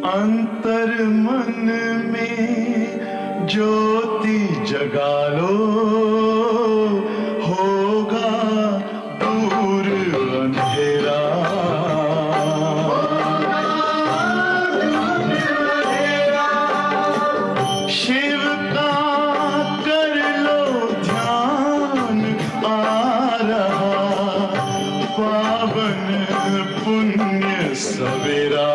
अंतर मन में ज्योति जगा लो, होगा दूर अंधेरा। शिव का कर लो ध्यान, आ रहा पावन पुण्य सवेरा।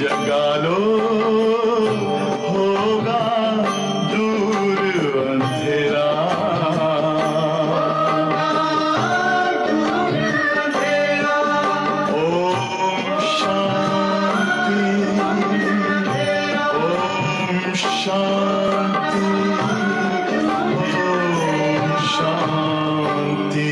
जगा लो, होगा दूर अंधेरा। ओम शांति, ओम शांति, ओम शांति।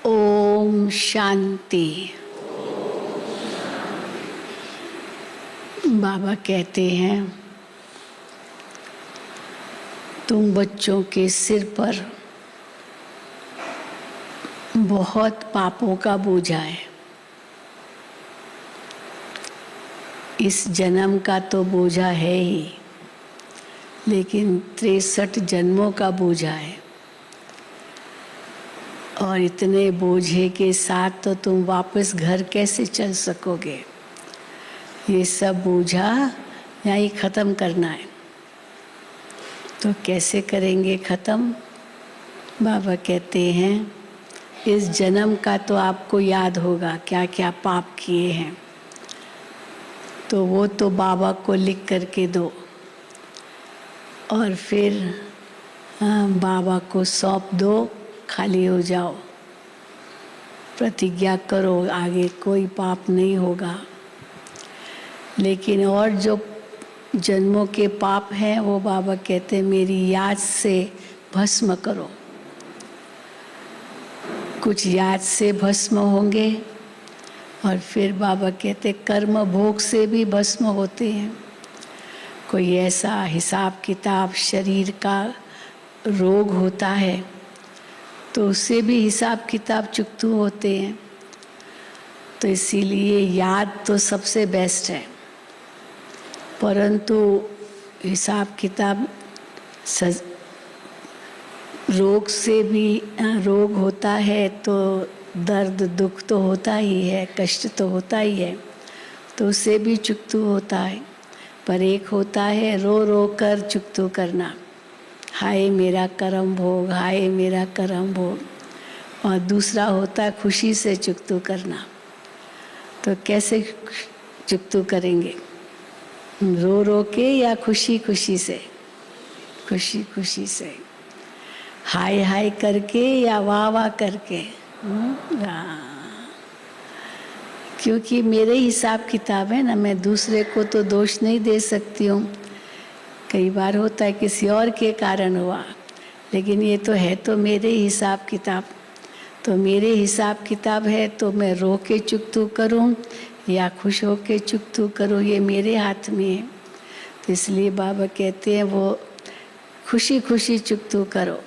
ओम शांति। बाबा कहते हैं तुम बच्चों के सिर पर बहुत पापों का बोझा है। इस जन्म का तो बोझा है ही, लेकिन 63 जन्मों का बोझा है। और इतने बोझे के साथ तो तुम वापस घर कैसे चल सकोगे? ये सब बोझा यहीं ख़त्म करना है। तो कैसे करेंगे ख़त्म? बाबा कहते हैं इस जन्म का तो आपको याद होगा क्या क्या पाप किए हैं, तो वो तो बाबा को लिख करके दो और फिर बाबा को सौंप दो, खाली हो जाओ। प्रतिज्ञा करो आगे कोई पाप नहीं होगा। लेकिन और जो जन्मों के पाप हैं वो बाबा कहते हैं मेरी याद से भस्म करो। कुछ याद से भस्म होंगे और फिर बाबा कहते कर्म भोग से भी भस्म होते हैं। कोई ऐसा हिसाब किताब शरीर का रोग होता है तो उससे भी हिसाब किताब चुकतू होते हैं। तो इसीलिए याद तो सबसे बेस्ट है, परंतु हिसाब किताब रोग से भी रोग होता है तो दर्द दुख तो होता ही है, कष्ट तो होता ही है, तो उससे भी चुकतू होता है। पर एक होता है रो रो कर चुकतू करना, हाय मेरा कर्म भोग, हाय मेरा कर्म भोग। और दूसरा होता है खुशी से चुकतू करना। तो कैसे चुकतू करेंगे? रो रो के या खुशी खुशी से? खुशी खुशी से। हाय हाय करके या वाह वाह करके? क्योंकि मेरे हिसाब किताब है ना, मैं दूसरे को तो दोष नहीं दे सकती हूँ। कई बार होता है किसी और के कारण हुआ, लेकिन ये तो है तो मेरे हिसाब किताब। तो मेरे हिसाब किताब है तो मैं रो के चुकतू करूं या खुश हो के चुकतू करूं, ये मेरे हाथ में है। तो इसलिए बाबा कहते हैं वो खुशी खुशी चुकतू करो।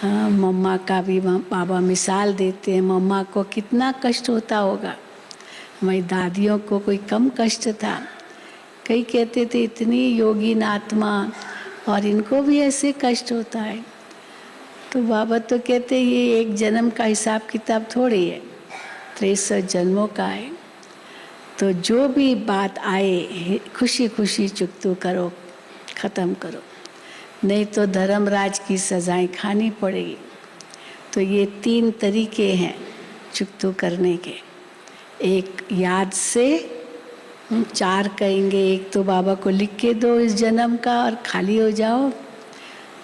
हाँ, मम्मा का भी बाबा मिसाल देते हैं, मम्मा को कितना कष्ट होता होगा। हमारी दादियों को कोई कम कष्ट था? कई कहते थे इतनी योगीन आत्मा और इनको भी ऐसे कष्ट होता है। तो बाबा तो कहते ये एक जन्म का हिसाब किताब थोड़ी है, 63 जन्मों का है। तो जो भी बात आए खुशी खुशी चुकतू करो, ख़त्म करो, नहीं तो धर्मराज की सजाएं खानी पड़ेगी। तो ये 3 तरीके हैं चुकतू करने के। एक याद से 4 कहेंगे। एक तो बाबा को लिख के दो इस जन्म का और खाली हो जाओ,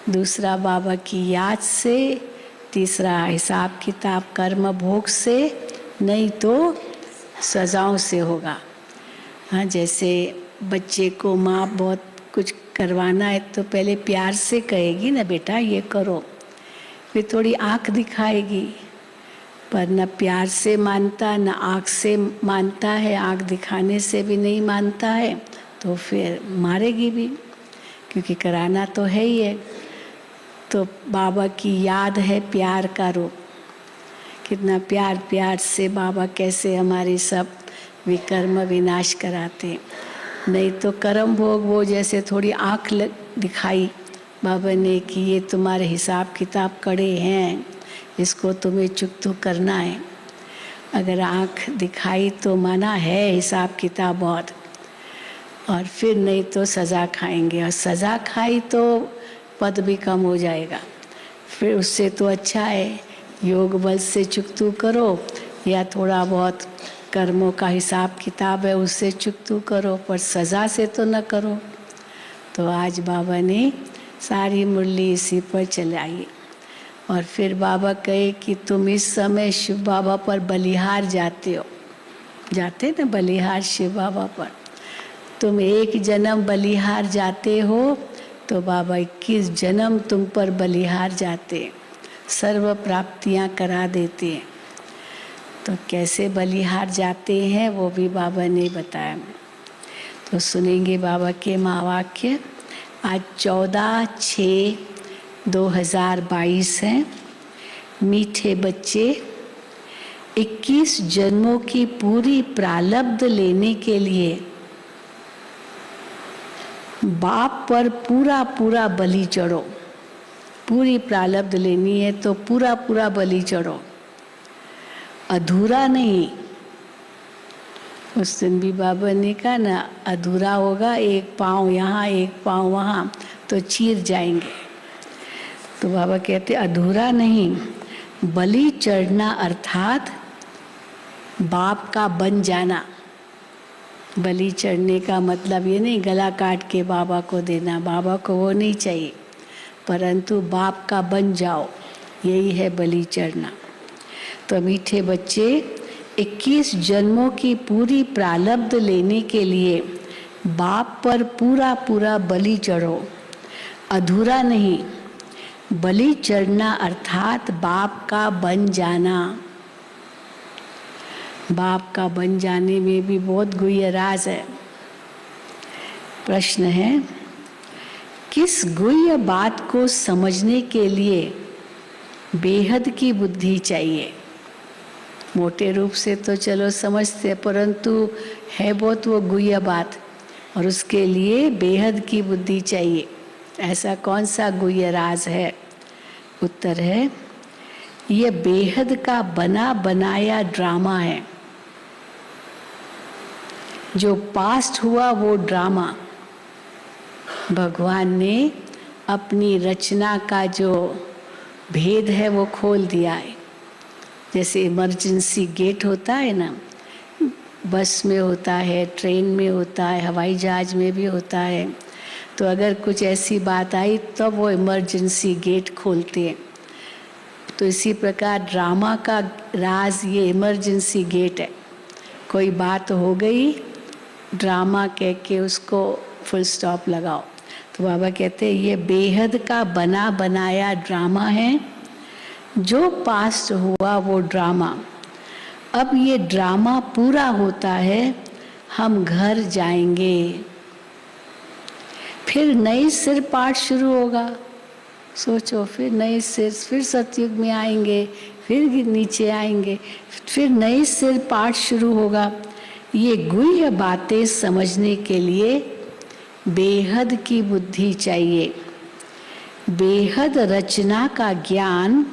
दूसरा बाबा की याद से, तीसरा हिसाब किताब कर्म भोग से, नहीं तो सजाओं से होगा। हाँ, जैसे बच्चे को माँ बहुत कुछ करवाना है तो पहले प्यार से कहेगी ना, बेटा ये करो, फिर थोड़ी आँख दिखाएगी, पर न प्यार से मानता न आँख से मानता है, आँख दिखाने से भी नहीं मानता है, तो फिर मारेगी भी, क्योंकि कराना तो है ही है। तो बाबा की याद है प्यार का रूप। कितना प्यार प्यार से बाबा कैसे हमारे सब विकर्म विनाश कराते। नहीं तो कर्म भोग वो जैसे थोड़ी आँख दिखाई बाबा ने कि ये तुम्हारे हिसाब किताब कड़े हैं, इसको तुम्हें चुकतू करना है। अगर आँख दिखाई तो माना है हिसाब किताब बहुत, और फिर नहीं तो सज़ा खाएंगे, और सज़ा खाई तो पद भी कम हो जाएगा। फिर उससे तो अच्छा है योग बल से चुकतू करो, या थोड़ा बहुत कर्मों का हिसाब किताब है उससे चुकतू करो, पर सज़ा से तो न करो। तो आज बाबा ने सारी मुरली इसी पर चलाई। और फिर बाबा कहे कि तुम इस समय शिव बाबा पर बलिहार जाते हो, जाते ना बलिहार शिव बाबा पर, तुम एक जन्म बलिहार जाते हो तो बाबा 21 जन्म तुम पर बलिहार जाते, सर्व प्राप्तियां करा देते हैं। तो कैसे बलिहार जाते हैं वो भी बाबा ने बताया। तो सुनेंगे बाबा के महावाक्य। आज 14/6/2022 है। मीठे बच्चे, 21 जन्मों की पूरी प्रारब्ध लेने के लिए बाप पर पूरा पूरा बलि चढ़ो। पूरी प्रारब्ध लेनी है तो पूरा पूरा बलि चढ़ो, अधूरा नहीं। उस दिन भी बाबा ने कहा ना, अधूरा होगा, एक पाँव यहाँ एक पाँव वहाँ तो चीर जाएंगे। तो बाबा कहते अधूरा नहीं, बलि चढ़ना अर्थात बाप का बन जाना। बलि चढ़ने का मतलब ये नहीं गला काट के बाबा को देना, बाबा को वो नहीं चाहिए, परंतु बाप का बन जाओ, यही है बलि चढ़ना। तो मीठे बच्चे, 21 जन्मों की पूरी प्रारब्ध लेने के लिए बाप पर पूरा पूरा बलि चढ़ो, अधूरा नहीं। बलि चढ़ना अर्थात बाप का बन जाना। बाप का बन जाने में भी बहुत गुह्य राज है। प्रश्न है, किस गुह्य बात को समझने के लिए बेहद की बुद्धि चाहिए? मोटे रूप से तो चलो समझते, परंतु है बहुत वो गुह्य बात, और उसके लिए बेहद की बुद्धि चाहिए। ऐसा कौन सा गुह्य राज है? उत्तर है, यह बेहद का बना बनाया ड्रामा है। जो पास्ट हुआ वो ड्रामा भगवान ने अपनी रचना का जो भेद है वो खोल दिया है। जैसे इमरजेंसी गेट होता है ना, बस में होता है, ट्रेन में होता है, हवाई जहाज में भी होता है। तो अगर कुछ ऐसी बात आई तब वो इमरजेंसी गेट खोलते हैं। तो इसी प्रकार ड्रामा का राज ये इमरजेंसी गेट है। कोई बात हो गई, ड्रामा कह के उसको फुल स्टॉप लगाओ। तो बाबा कहते हैं ये बेहद का बना बनाया ड्रामा है। जो पास्ट हुआ वो ड्रामा, अब ये ड्रामा पूरा होता है, हम घर जाएंगे, फिर नई सिर पाठ शुरू होगा। सोचो, फिर नए सिर, फिर सतयुग में आएंगे, फिर नीचे आएंगे, फिर नए सिर पाठ शुरू होगा। ये गुह्य बातें समझने के लिए बेहद की बुद्धि चाहिए। बेहद रचना का ज्ञान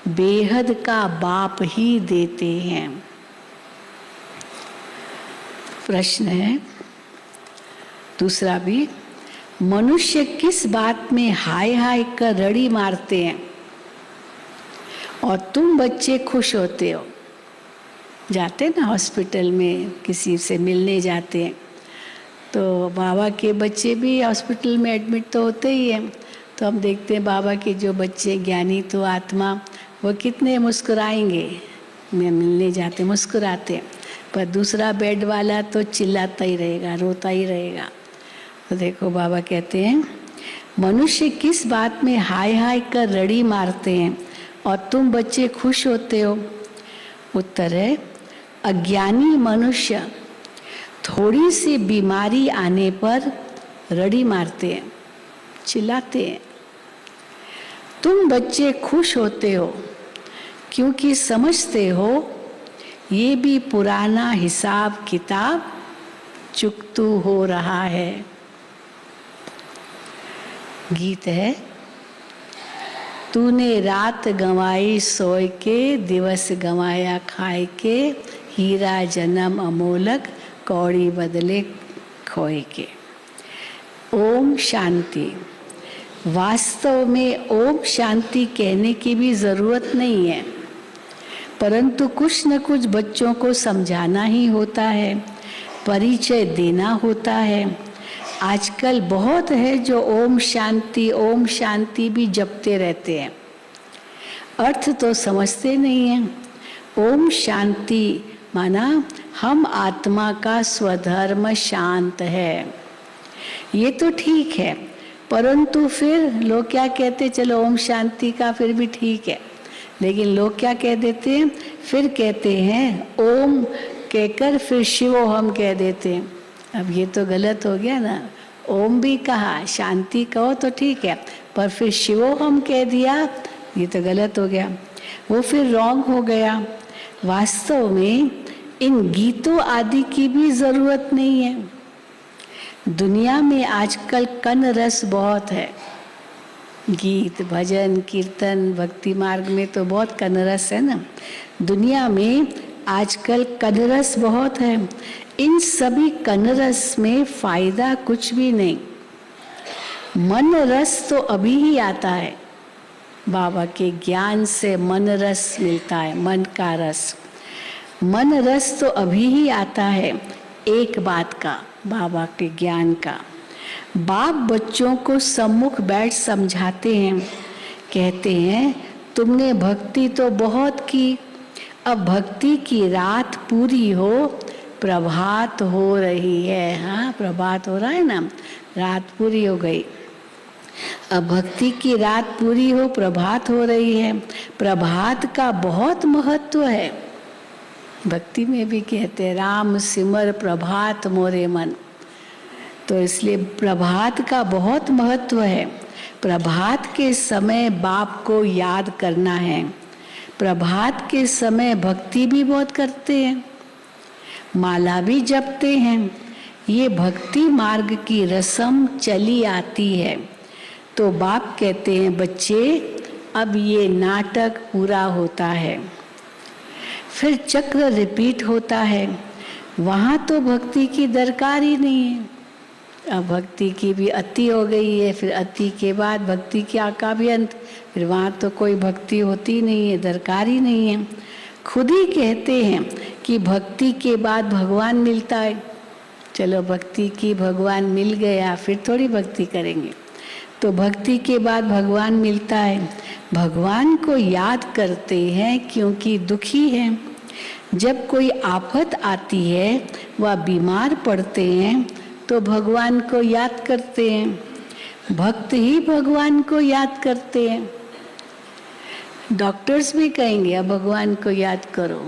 बेहद का बाप ही देते हैं। प्रश्न है दूसरा भी, मनुष्य किस बात में हाय हाय कर रड़ी मारते हैं और तुम बच्चे खुश होते हो? जाते ना हॉस्पिटल में, किसी से मिलने जाते हैं, तो बाबा के बच्चे भी हॉस्पिटल में एडमिट तो होते ही हैं। तो हम देखते हैं बाबा के जो बच्चे ज्ञानी तो आत्मा, वो कितने मुस्कुराएंगे, मैं मिलने जाते मुस्कुराते, पर दूसरा बेड वाला तो चिल्लाता ही रहेगा, रोता ही रहेगा। तो देखो बाबा कहते हैं, मनुष्य किस बात में हाय हाय कर रड़ी मारते हैं और तुम बच्चे खुश होते हो? उत्तर है, अज्ञानी मनुष्य थोड़ी सी बीमारी आने पर रड़ी मारते हैं, चिल्लाते हैं। तुम बच्चे खुश होते हो क्योंकि समझते हो ये भी पुराना हिसाब किताब चुकतू हो रहा है। गीत है, तूने रात गंवाई सोए के, दिवस गंवाया खाए के, हीरा जन्म अमोलक कौड़ी बदले खोए के। ओम शांति। वास्तव में ओम शांति कहने की भी जरूरत नहीं है, परंतु कुछ न कुछ बच्चों को समझाना ही होता है, परिचय देना होता है। आजकल बहुत है जो ओम शांति भी जपते रहते हैं, अर्थ तो समझते नहीं हैं। ओम शांति माना हम आत्मा का स्वधर्म शांत है, ये तो ठीक है, परंतु फिर लोग क्या कहते, चलो ओम शांति का फिर भी ठीक है, लेकिन लोग क्या कह देते हैं, फिर कहते हैं ओम कहकर फिर शिवो हम कह देते हैं। अब ये तो गलत हो गया ना, ओम भी कहा, शांति कहो तो ठीक है, पर फिर शिवो हम कह दिया, ये तो गलत हो गया, वो फिर रॉन्ग हो गया। वास्तव में इन गीतों आदि की भी जरूरत नहीं है। दुनिया में आजकल कन रस बहुत है, गीत भजन कीर्तन भक्ति मार्ग में तो बहुत कन रस है ना। दुनिया में आजकल कन रस बहुत है, इन सभी कन रस में फायदा कुछ भी नहीं। मन रस तो अभी ही आता है, बाबा के ज्ञान से मन रस मिलता है, मन का रस। मन रस तो अभी ही आता है, एक बात का, बाबा के ज्ञान का। बाप बच्चों को सम्मुख बैठ समझाते हैं, कहते हैं तुमने भक्ति तो बहुत की, अब भक्ति की रात पूरी हो, प्रभात हो रही है। हाँ, प्रभात हो रहा है ना, रात पूरी हो गई, अब भक्ति की रात पूरी हो, प्रभात हो रही है। प्रभात का बहुत महत्व है, भक्ति में भी कहते हैं राम सिमर प्रभात मोरे मन, तो इसलिए प्रभात का बहुत महत्व है। प्रभात के समय बाप को याद करना है, प्रभात के समय भक्ति भी बहुत करते हैं, माला भी जपते हैं। ये भक्ति मार्ग की रस्म चली आती है। तो बाप कहते हैं बच्चे अब ये नाटक पूरा होता है, फिर चक्र रिपीट होता है, वहाँ तो भक्ति की दरकार ही नहीं है। अब भक्ति की भी अति हो गई है, फिर अति के बाद भक्ति का भी अंत, फिर वहाँ तो कोई भक्ति होती नहीं है, दरकार ही नहीं है। खुद ही कहते हैं कि भक्ति के बाद भगवान मिलता है, चलो भक्ति की भगवान मिल गया, फिर थोड़ी भक्ति करेंगे। तो भक्ति के बाद भगवान मिलता है, भगवान को याद करते हैं क्योंकि दुखी हैं। जब कोई आफत आती है, वह बीमार पड़ते हैं, तो भगवान को याद करते हैं। भक्त ही भगवान को याद करते हैं। डॉक्टर्स भी कहेंगे अब भगवान को याद करो।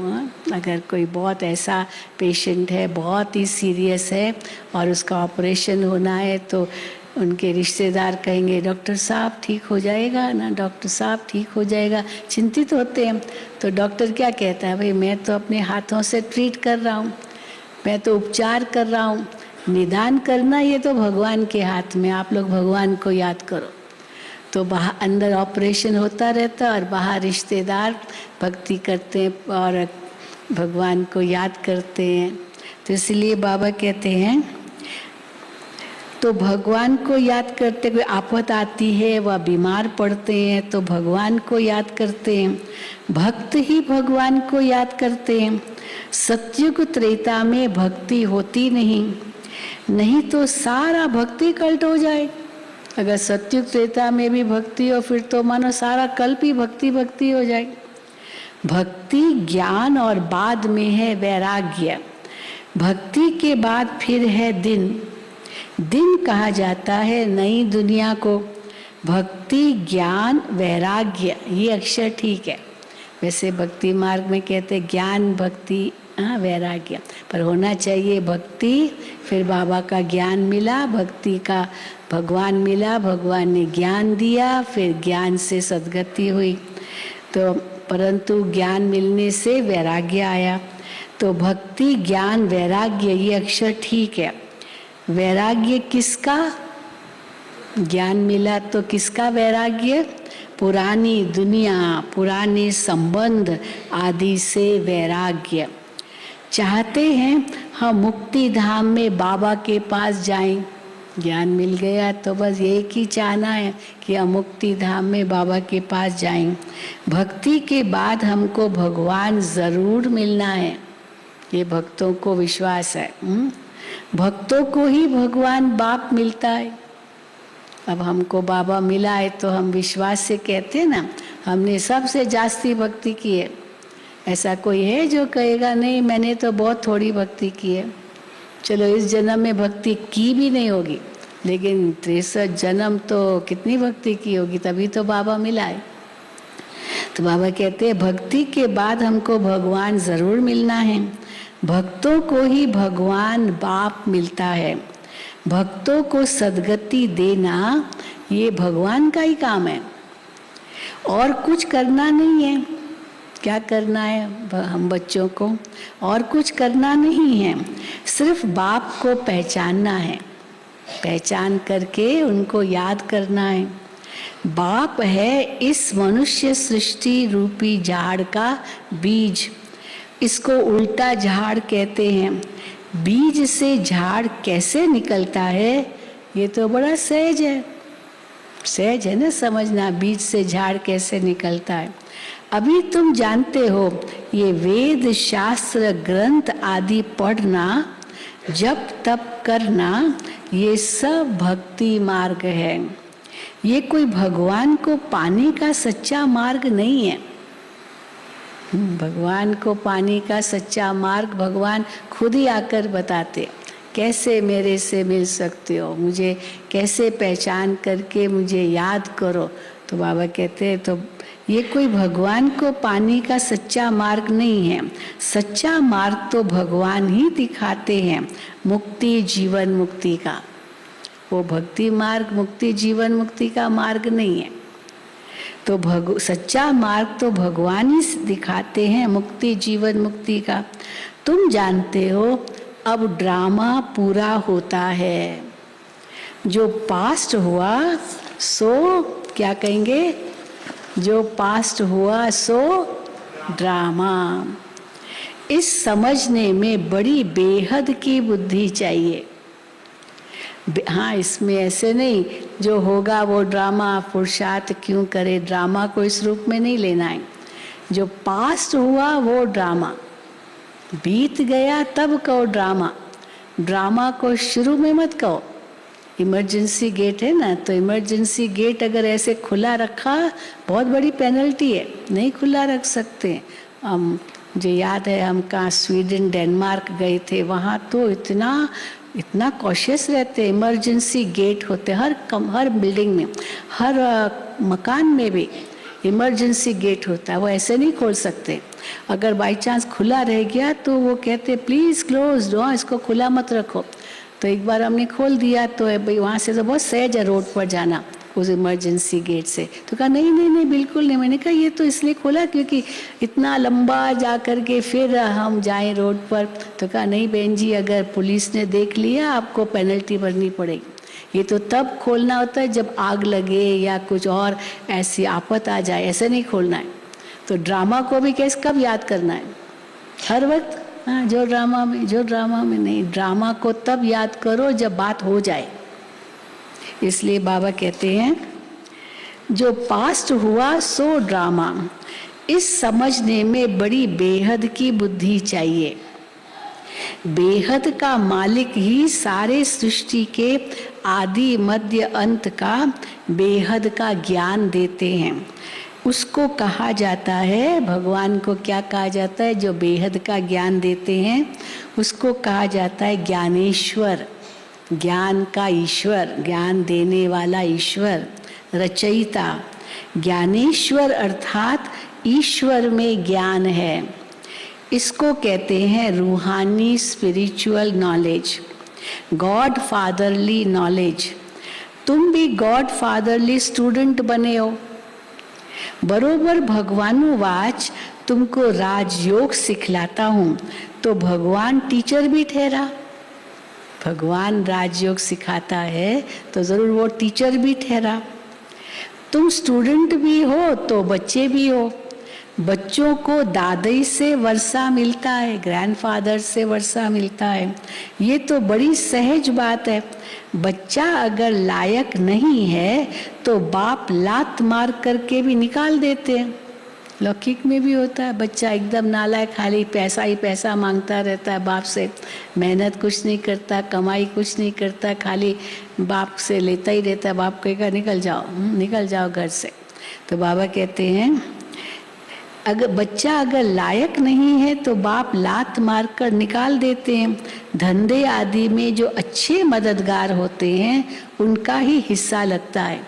अगर कोई बहुत ऐसा पेशेंट है, बहुत ही सीरियस है और उसका ऑपरेशन होना है, तो उनके रिश्तेदार कहेंगे डॉक्टर साहब ठीक हो जाएगा ना, डॉक्टर साहब ठीक हो जाएगा, चिंतित होते हैं। तो डॉक्टर क्या कहता है, भाई मैं तो अपने हाथों से ट्रीट कर रहा हूँ, मैं तो उपचार कर रहा हूँ, निदान करना ये तो भगवान के हाथ में, आप लोग भगवान को याद करो। तो बाहर अंदर ऑपरेशन होता रहता और बाहर रिश्तेदार भक्ति करते हैं और भगवान को याद करते हैं। तो इसलिए बाबा कहते हैं तो भगवान को याद करते, कोई आफत आती है, वह बीमार पड़ते हैं तो भगवान को याद करते हैं। भक्त ही भगवान को याद करते हैं। सतयुग त्रेता में भक्ति होती नहीं तो सारा भक्ति कल्ट हो जाए। अगर सतयुग त्रेता में भी भक्ति हो फिर तो मानो सारा कल्प ही भक्ति हो जाए। भक्ति ज्ञान और बाद में है वैराग्य। भक्ति के बाद फिर है दिन कहा जाता है नई दुनिया को। भक्ति ज्ञान वैराग्य, ये अक्षर ठीक है। वैसे भक्ति मार्ग में कहते ज्ञान भक्ति वैराग्य, पर होना चाहिए भक्ति, फिर बाबा का ज्ञान मिला, भक्ति का भगवान मिला, भगवान ने ज्ञान दिया, फिर ज्ञान से सद्गति हुई। तो परंतु ज्ञान मिलने से वैराग्य आया। तो भक्ति ज्ञान वैराग्य, ये अक्षर ठीक है। वैराग्य किसका? ज्ञान मिला तो किसका वैराग्य? पुरानी दुनिया, पुराने संबंध आदि से वैराग्य। चाहते हैं हम मुक्ति धाम में बाबा के पास जाएं। ज्ञान मिल गया तो बस एक ही चाहना है कि हम मुक्ति धाम में बाबा के पास जाएं। भक्ति के बाद हमको भगवान जरूर मिलना है, ये भक्तों को विश्वास है। भक्तों को ही भगवान बाप मिलता है। अब हमको बाबा मिला है तो हम विश्वास से कहते हैं ना, हमने सबसे जास्ती भक्ति की है। ऐसा कोई है जो कहेगा नहीं मैंने तो बहुत थोड़ी भक्ति की है। चलो इस जन्म में भक्ति की भी नहीं होगी, लेकिन 63 जन्म तो कितनी भक्ति की होगी, तभी तो बाबा मिला है। तो बाबा कहते हैं भक्ति के बाद हमको भगवान जरूर मिलना है। भक्तों को ही भगवान बाप मिलता है। भक्तों को सद्गति देना ये भगवान का ही काम है, और कुछ करना नहीं है। क्या करना है हम बच्चों को? और कुछ करना नहीं है, सिर्फ बाप को पहचानना है। पहचान करके उनको याद करना है। बाप है इस मनुष्य सृष्टि रूपी झाड़ का बीज। इसको उल्टा झाड़ कहते हैं। बीज से झाड़ कैसे निकलता है, ये तो बड़ा सहज है। सहज है ना समझना, बीज से झाड़ कैसे निकलता है। अभी तुम जानते हो ये वेद शास्त्र ग्रंथ आदि पढ़ना, जप तप करना, ये सब भक्ति मार्ग है। ये कोई भगवान को पाने का सच्चा मार्ग नहीं है। भगवान को पाने का सच्चा मार्ग भगवान खुद ही आकर बताते। कैसे मेरे से मिल सकते हो, मुझे कैसे पहचान करके मुझे याद करो। तो बाबा कहते हैं तो ये कोई भगवान को पाने का सच्चा मार्ग नहीं है। सच्चा मार्ग तो भगवान ही दिखाते हैं, मुक्ति जीवन मुक्ति का। वो भक्ति मार्ग मुक्ति जीवन मुक्ति का मार्ग नहीं है। तो सच्चा मार्ग तो भगवान ही दिखाते हैं, मुक्ति जीवन मुक्ति का। तुम जानते हो अब ड्रामा पूरा होता है। जो पास्ट हुआ सो क्या कहेंगे, जो पास्ट हुआ सो ड्रामा। इस समझने में बड़ी बेहद की बुद्धि चाहिए। हाँ, इसमें ऐसे नहीं जो होगा वो ड्रामा, पुरुषार्थ क्यों करे, ड्रामा को इस रूप में नहीं लेना है। जो पास्ट हुआ वो ड्रामा, बीत गया तब कहो ड्रामा। ड्रामा को शुरू में मत कहो। इमरजेंसी गेट है ना, तो इमरजेंसी गेट अगर ऐसे खुला रखा बहुत बड़ी पेनल्टी है, नहीं खुला रख सकते। मुझे याद है हम कहाँ स्वीडन डेनमार्क गए थे, वहाँ तो इतना कॉशियस रहते। इमरजेंसी गेट होते हर बिल्डिंग में, हर मकान में भी इमरजेंसी गेट होता है। वो ऐसे नहीं खोल सकते। अगर बाई चांस खुला रह गया तो वो कहते प्लीज़ क्लोज डो, इसको खुला मत रखो। तो एक बार हमने खोल दिया तो भाई वहाँ से तो बहुत सहज है रोड पर जाना उस इमरजेंसी गेट से। तो कहा नहीं बिल्कुल नहीं। मैंने कहा ये तो इसलिए खोला क्योंकि इतना लंबा जा कर के फिर हम जाएं रोड पर। तो कहा नहीं बहन जी, अगर पुलिस ने देख लिया आपको पेनल्टी भरनी पड़ेगी। ये तो तब खोलना होता है जब आग लगे या कुछ और ऐसी आफत आ जाए, ऐसे नहीं खोलना है। तो ड्रामा को भी कैसे कब याद करना है, हर वक्त। हाँ, जो ड्रामा में नहीं, ड्रामा को तब याद करो जब बात हो जाए। इसलिए बाबा कहते हैं जो पास्ट हुआ सो ड्रामा, इस समझने में बड़ी बेहद की बुद्धि चाहिए। बेहद का मालिक ही सारे सृष्टि के आदि मध्य अंत का बेहद का ज्ञान देते हैं। उसको कहा जाता है, भगवान को क्या कहा जाता है? जो बेहद का ज्ञान देते हैं उसको कहा जाता है ज्ञानेश्वर, ज्ञान का ईश्वर, ज्ञान देने वाला ईश्वर, रचयिता। ज्ञानेश्वर अर्थात ईश्वर में ज्ञान है। इसको कहते हैं रूहानी spiritual knowledge, God fatherly knowledge. तुम भी गॉड फादरली स्टूडेंट बने हो। बरोबर भगवानुवाच तुमको राजयोग सिखलाता हूँ, तो भगवान टीचर भी ठहरा। भगवान राजयोग सिखाता है तो जरूर वो टीचर भी ठहरा। तुम स्टूडेंट भी हो तो बच्चे भी हो। बच्चों को दादी से वर्षा मिलता है, ग्रैंडफादर से वर्षा मिलता है। ये तो बड़ी सहज बात है। बच्चा अगर लायक नहीं है तो बाप लात मार करके भी निकाल देते हैं। लौकिक में भी होता है, बच्चा एकदम नालायक, खाली पैसा ही पैसा मांगता रहता है बाप से, मेहनत कुछ नहीं करता, कमाई कुछ नहीं करता, खाली बाप से लेता ही रहता है। बाप कहेगा निकल जाओ घर से। तो बाबा कहते हैं अगर बच्चा लायक नहीं है तो बाप लात मार कर निकाल देते हैं। धंधे आदि में जो अच्छे मददगार होते हैं उनका ही हिस्सा लगता है।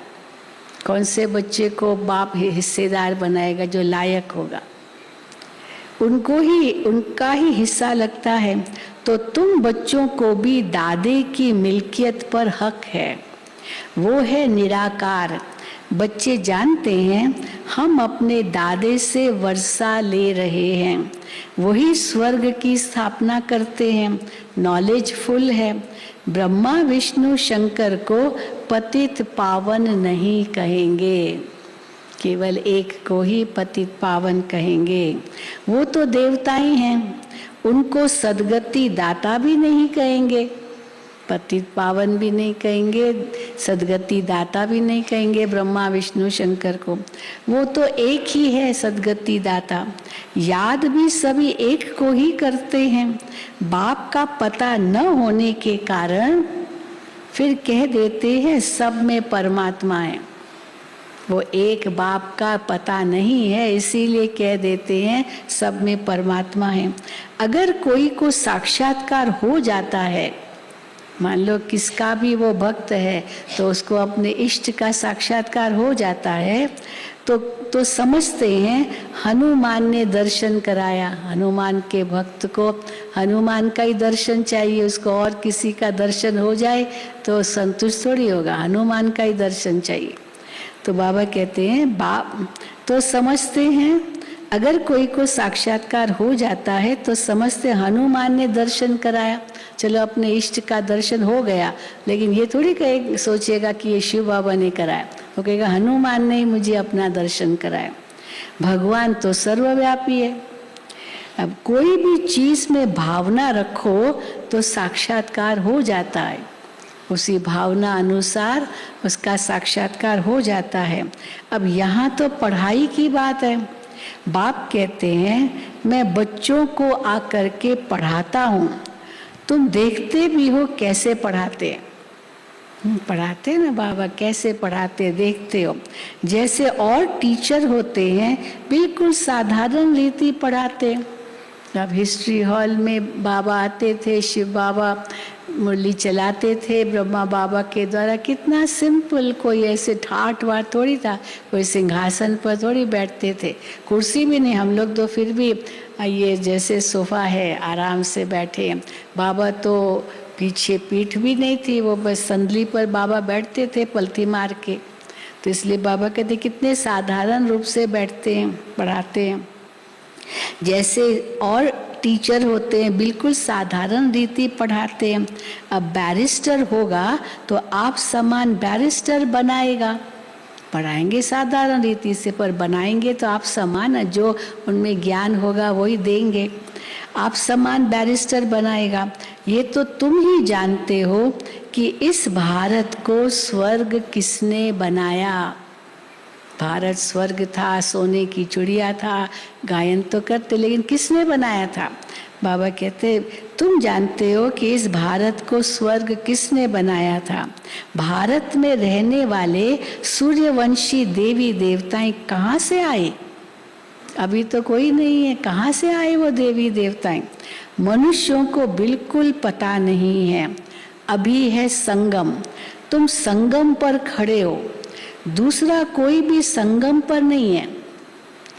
कौन से बच्चे को बाप हिस्सेदार बनाएगा? जो लायक होगा उनका ही हिस्सा लगता है। तो तुम बच्चों को भी दादे की मिल्कियत पर हक है, वो है निराकार। बच्चे जानते हैं हम अपने दादे से वर्षा ले रहे हैं, वही स्वर्ग की स्थापना करते हैं, नॉलेजफुल है। ब्रह्मा विष्णु शंकर को पतित पावन नहीं कहेंगे, केवल एक को ही पतित पावन कहेंगे। वो तो देवता ही हैं, उनको सद्गति दाता भी नहीं कहेंगे, पतित पावन भी नहीं कहेंगे, सद्गति दाता भी नहीं कहेंगे ब्रह्मा विष्णु शंकर को। वो तो एक ही है सद्गति दाता। याद भी सभी एक को ही करते हैं। बाप का पता न होने के कारण फिर कह देते हैं सब में परमात्मा है। वो एक बाप का पता नहीं है, इसीलिए कह देते हैं सब में परमात्मा है। अगर कोई को साक्षात्कार हो जाता है, मान लो किसका भी वो भक्त है तो उसको अपने इष्ट का साक्षात्कार हो जाता है, तो समझते हैं हनुमान ने दर्शन कराया। हनुमान के भक्त को हनुमान का ही दर्शन चाहिए, उसको और किसी का दर्शन हो जाए तो संतुष्ट थोड़ी होगा, हनुमान का ही दर्शन चाहिए। तो बाबा कहते हैं बाप तो समझते हैं अगर कोई को साक्षात्कार हो जाता है तो समझते हनुमान ने दर्शन कराया, चलो अपने इष्ट का दर्शन हो गया। लेकिन ये थोड़ी सोचेगा कि ये शिव बाबा ने कराया, वो कहेगा हनुमान ने ही मुझे अपना दर्शन कराया। भगवान तो सर्वव्यापी है। अब कोई भी चीज में भावना रखो तो साक्षात्कार हो जाता है, उसी भावना अनुसार उसका साक्षात्कार हो जाता है। अब यहाँ तो पढ़ाई की बात है। बाप कहते हैं मैं बच्चों को आकर के पढ़ाता हूँ, तुम देखते भी हो कैसे पढ़ाते हैं। पढ़ाते ना बाबा, कैसे पढ़ाते देखते हो। जैसे और टीचर होते हैं बिल्कुल साधारण रीति पढ़ाते। अब हिस्ट्री हॉल में बाबा आते थे, शिव बाबा मुरली चलाते थे ब्रह्मा बाबा के द्वारा, कितना सिंपल, कोई ऐसे ठाट वाट थोड़ी था, कोई सिंहासन पर थोड़ी बैठते थे, कुर्सी भी नहीं। हम लोग तो फिर भी ये जैसे सोफा है आराम से बैठे। बाबा तो पीछे पीठ भी नहीं थी, वो बस संदली पर बाबा बैठते थे पलथी मार के। तो इसलिए बाबा कहते कितने साधारण रूप से बैठते हैं, पढ़ाते हैं। जैसे और टीचर होते हैं बिल्कुल साधारण रीति पढ़ाते हैं। अब बैरिस्टर होगा तो आप समान बैरिस्टर बनाएगा, पढ़ाएंगे साधारण रीति से, पर बनाएंगे तो आप समान, जो उनमें ज्ञान होगा वही देंगे। आप समान बैरिस्टर बनाएगा। ये तो तुम ही जानते हो कि इस भारत को स्वर्ग किसने बनाया। भारत स्वर्ग था, सोने की चिड़िया था, गायन तो करते, लेकिन किसने बनाया था? बाबा कहते तुम जानते हो कि इस भारत को स्वर्ग किसने बनाया था। भारत में रहने वाले सूर्यवंशी देवी देवताएं कहाँ से आए? अभी तो कोई नहीं है, कहाँ से आए वो देवी देवताएं? मनुष्यों को बिल्कुल पता नहीं है। अभी है संगम, तुम संगम पर खड़े हो, दूसरा कोई भी संगम पर नहीं है।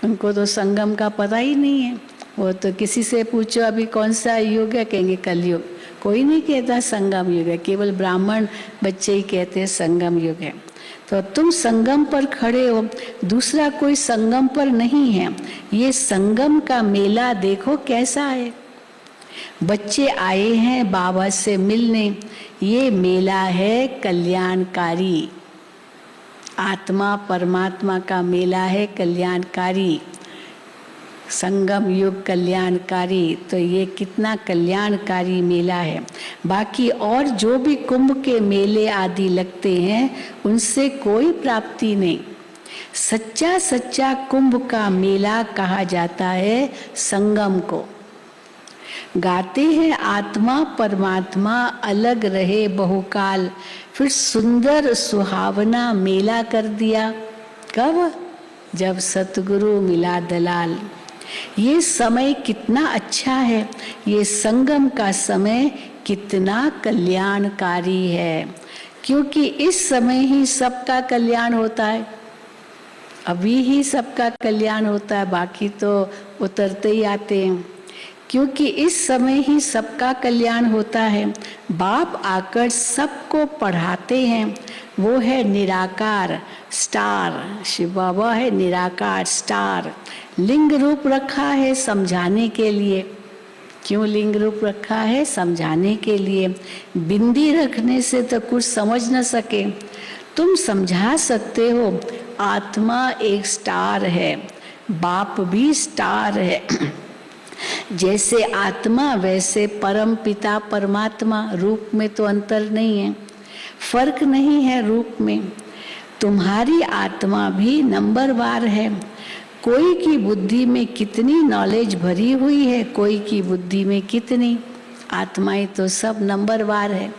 उनको तो संगम का पता ही नहीं है। वो तो किसी से पूछो अभी कौन सा युग है, कहेंगे कलयुग। कोई नहीं कहता संगम युग है, केवल ब्राह्मण बच्चे ही कहते हैं संगम युग है। तो तुम संगम पर खड़े हो, दूसरा कोई संगम पर नहीं है। ये संगम का मेला देखो कैसा है। बच्चे आए हैं बाबा से मिलने, ये मेला है कल्याणकारी। आत्मा परमात्मा का मेला है कल्याणकारी। संगम युग कल्याणकारी, तो ये कितना कल्याणकारी मेला है। बाकी और जो भी कुंभ के मेले आदि लगते हैं उनसे कोई प्राप्ति नहीं। सच्चा सच्चा कुंभ का मेला कहा जाता है संगम को। गाते हैं आत्मा परमात्मा अलग रहे बहुकाल, फिर सुंदर सुहावना मेला कर दिया। कब? जब सतगुरु मिला दलाल। ये समय कितना अच्छा है, ये संगम का समय कितना कल्याणकारी है, क्योंकि इस समय ही सबका कल्याण होता है। अभी ही सबका कल्याण होता है, बाकी तो उतरते ही आते हैं। क्योंकि इस समय ही सबका कल्याण होता है। बाप आकर सबको पढ़ाते हैं, वो है निराकार स्टार। शिव बाबा है निराकार स्टार। लिंग रूप रखा है समझाने के लिए। क्यों लिंग रूप रखा है? समझाने के लिए। बिंदी रखने से तो कुछ समझ न सके, तुम समझा सकते हो। आत्मा एक स्टार है, बाप भी स्टार है। जैसे आत्मा वैसे परम पिता परमात्मा। रूप में तो अंतर नहीं है, फर्क नहीं है रूप में। तुम्हारी आत्मा भी नंबरवार है। कोई की बुद्धि में कितनी नॉलेज भरी हुई है, कोई की बुद्धि में कितनी। आत्माएं तो सब नंबरवार है।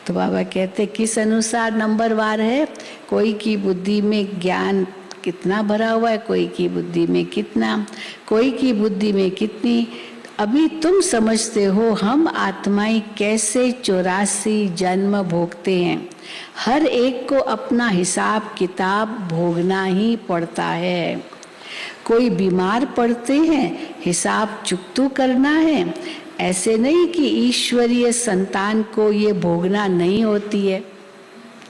तो बाबा कहते किस अनुसार नंबरवार है? कोई की बुद्धि में ज्ञान कितना भरा हुआ है, कोई की बुद्धि में कितना, कोई की बुद्धि में कितनी। अभी तुम समझते हो हम आत्माएं कैसे 84 जन्म भोगते हैं। हर एक को अपना हिसाब किताब भोगना ही पड़ता है। कोई बीमार पड़ते हैं, हिसाब चुकतू करना है। ऐसे नहीं कि ईश्वरीय संतान को ये भोगना नहीं होती है।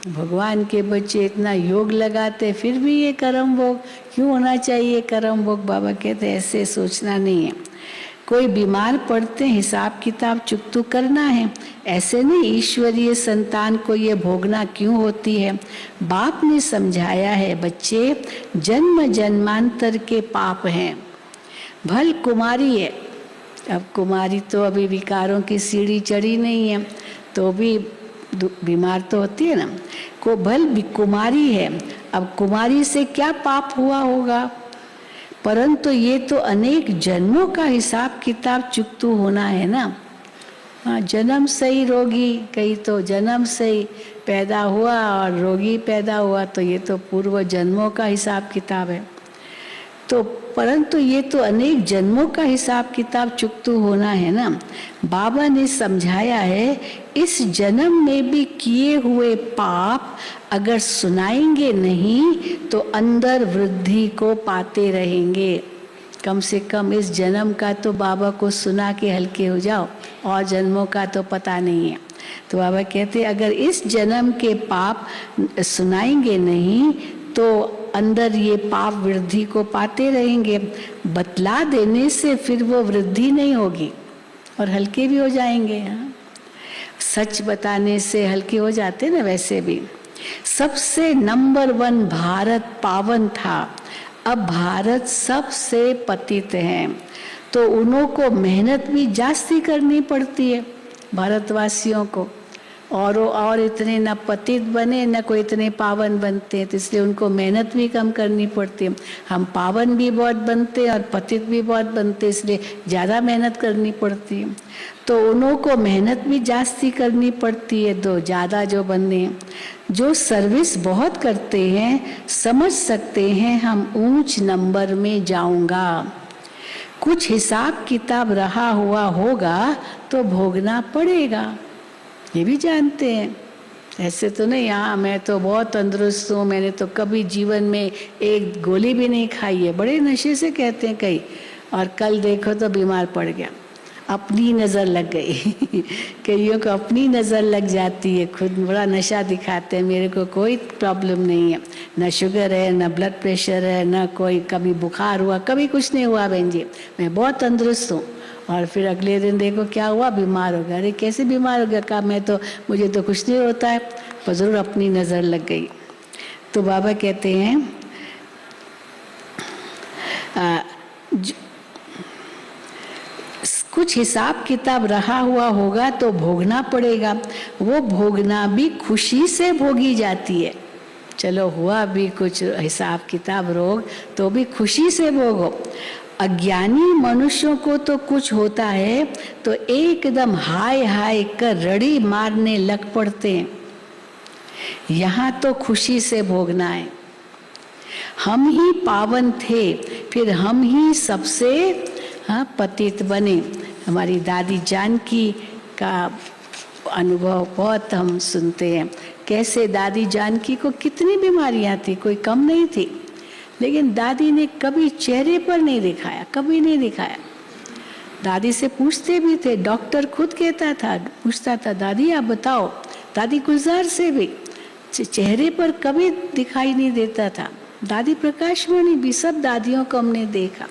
भगवान के बच्चे इतना योग लगाते फिर भी ये कर्म भोग क्यों होना चाहिए? कर्म भोग बाबा कहते ऐसे सोचना नहीं है। कोई बीमार पड़ते हिसाब किताब चुकतू करना है, ऐसे नहीं ईश्वरीय संतान को ये भोगना क्यों होती है। बाप ने समझाया है बच्चे, जन्म जन्मांतर के पाप हैं। भल कुमारी है, अब कुमारी तो अभी विकारों की सीढ़ी चढ़ी नहीं है, तो भी बीमार तो होती है ना। को भल भी कुमारी है, अब कुमारी से क्या पाप हुआ होगा, परंतु ये तो अनेक जन्मों का हिसाब किताब चुकतू होना है ना। हाँ, जन्म से ही रोगी, कहीं तो जन्म से ही पैदा हुआ और रोगी पैदा हुआ, तो ये तो पूर्व जन्मों का हिसाब किताब है। तो परंतु ये तो अनेक जन्मों का हिसाब किताब चुकतू होना है ना। बाबा ने समझाया है इस जन्म में भी किए हुए पाप अगर सुनाएंगे नहीं तो अंदर वृद्धि को पाते रहेंगे। कम से कम इस जन्म का तो बाबा को सुना के हल्के हो जाओ, और जन्मों का तो पता नहीं है। तो बाबा कहते अगर इस जन्म के पाप सुनाएंगे नहीं तो अंदर ये पाप वृद्धि को पाते रहेंगे। बतला देने से फिर वो वृद्धि नहीं होगी और हल्के भी हो जाएंगे। हाँ, सच बताने से हल्के हो जाते ना। वैसे भी सबसे नंबर 1 भारत पावन था, अब भारत सबसे पतित है, तो उन्हों को मेहनत भी जास्ती करनी पड़ती है। भारतवासियों को। और इतने न पतित बने न कोई इतने पावन बनते हैं, तो इसलिए उनको मेहनत भी कम करनी पड़ती है। हम पावन भी बहुत बनते हैं और पतित भी बहुत बनते, इसलिए ज़्यादा मेहनत करनी पड़ती है। तो उन्हों को मेहनत भी जास्ती करनी पड़ती है, तो ज़्यादा जो बनने हैं। जो सर्विस बहुत करते हैं समझ सकते हैं हम ऊंच नंबर में जाऊंगा। कुछ हिसाब किताब रहा हुआ होगा तो भोगना पड़ेगा, ये भी जानते हैं। ऐसे तो नहीं, हाँ मैं तो बहुत तंदुरुस्त हूँ, मैंने तो कभी जीवन में एक गोली भी नहीं खाई है, बड़े नशे से कहते हैं कई, और कल देखो तो बीमार पड़ गया, अपनी नज़र लग गई। कईयों को अपनी नज़र लग जाती है, खुद बड़ा नशा दिखाते हैं, मेरे को कोई प्रॉब्लम नहीं है, न शुगर है न ब्लड प्रेशर है न कोई कभी बुखार हुआ, कभी कुछ नहीं हुआ बहन जी, मैं बहुत तंदुरुस्त हूँ। और फिर अगले दिन देखो क्या हुआ, बीमार हो गया। अरे कैसे बीमार हो गया? कहा मैं तो, मुझे तो कुछ नहीं होता है, पर ज़रूर अपनी नज़र लग गई। तो बाबा कहते हैं कुछ हिसाब किताब रहा हुआ होगा तो भोगना पड़ेगा, वो भोगना भी खुशी से भोगी जाती है। चलो हुआ भी कुछ हिसाब किताब रोग, तो भी खुशी से भोगो। अज्ञानी मनुष्यों को तो कुछ होता है तो एकदम हाय हाय कर रड़ी मारने लग पड़ते हैं। यहाँ तो खुशी से भोगना है। हम ही पावन थे, फिर हम ही सबसे पतित बने। हमारी दादी जानकी का अनुभव बहुत हम सुनते हैं, कैसे दादी जानकी को कितनी बीमारियां थी, कोई कम नहीं थी, लेकिन दादी ने कभी चेहरे पर नहीं दिखाया, कभी नहीं दिखाया। दादी से पूछते भी थे, डॉक्टर खुद कहता था, पूछता था दादी आप बताओ, दादी गुलजार से भी चेहरे पर कभी दिखाई नहीं देता था। दादी प्रकाशमणि भी, सब दादियों को हमने देखा,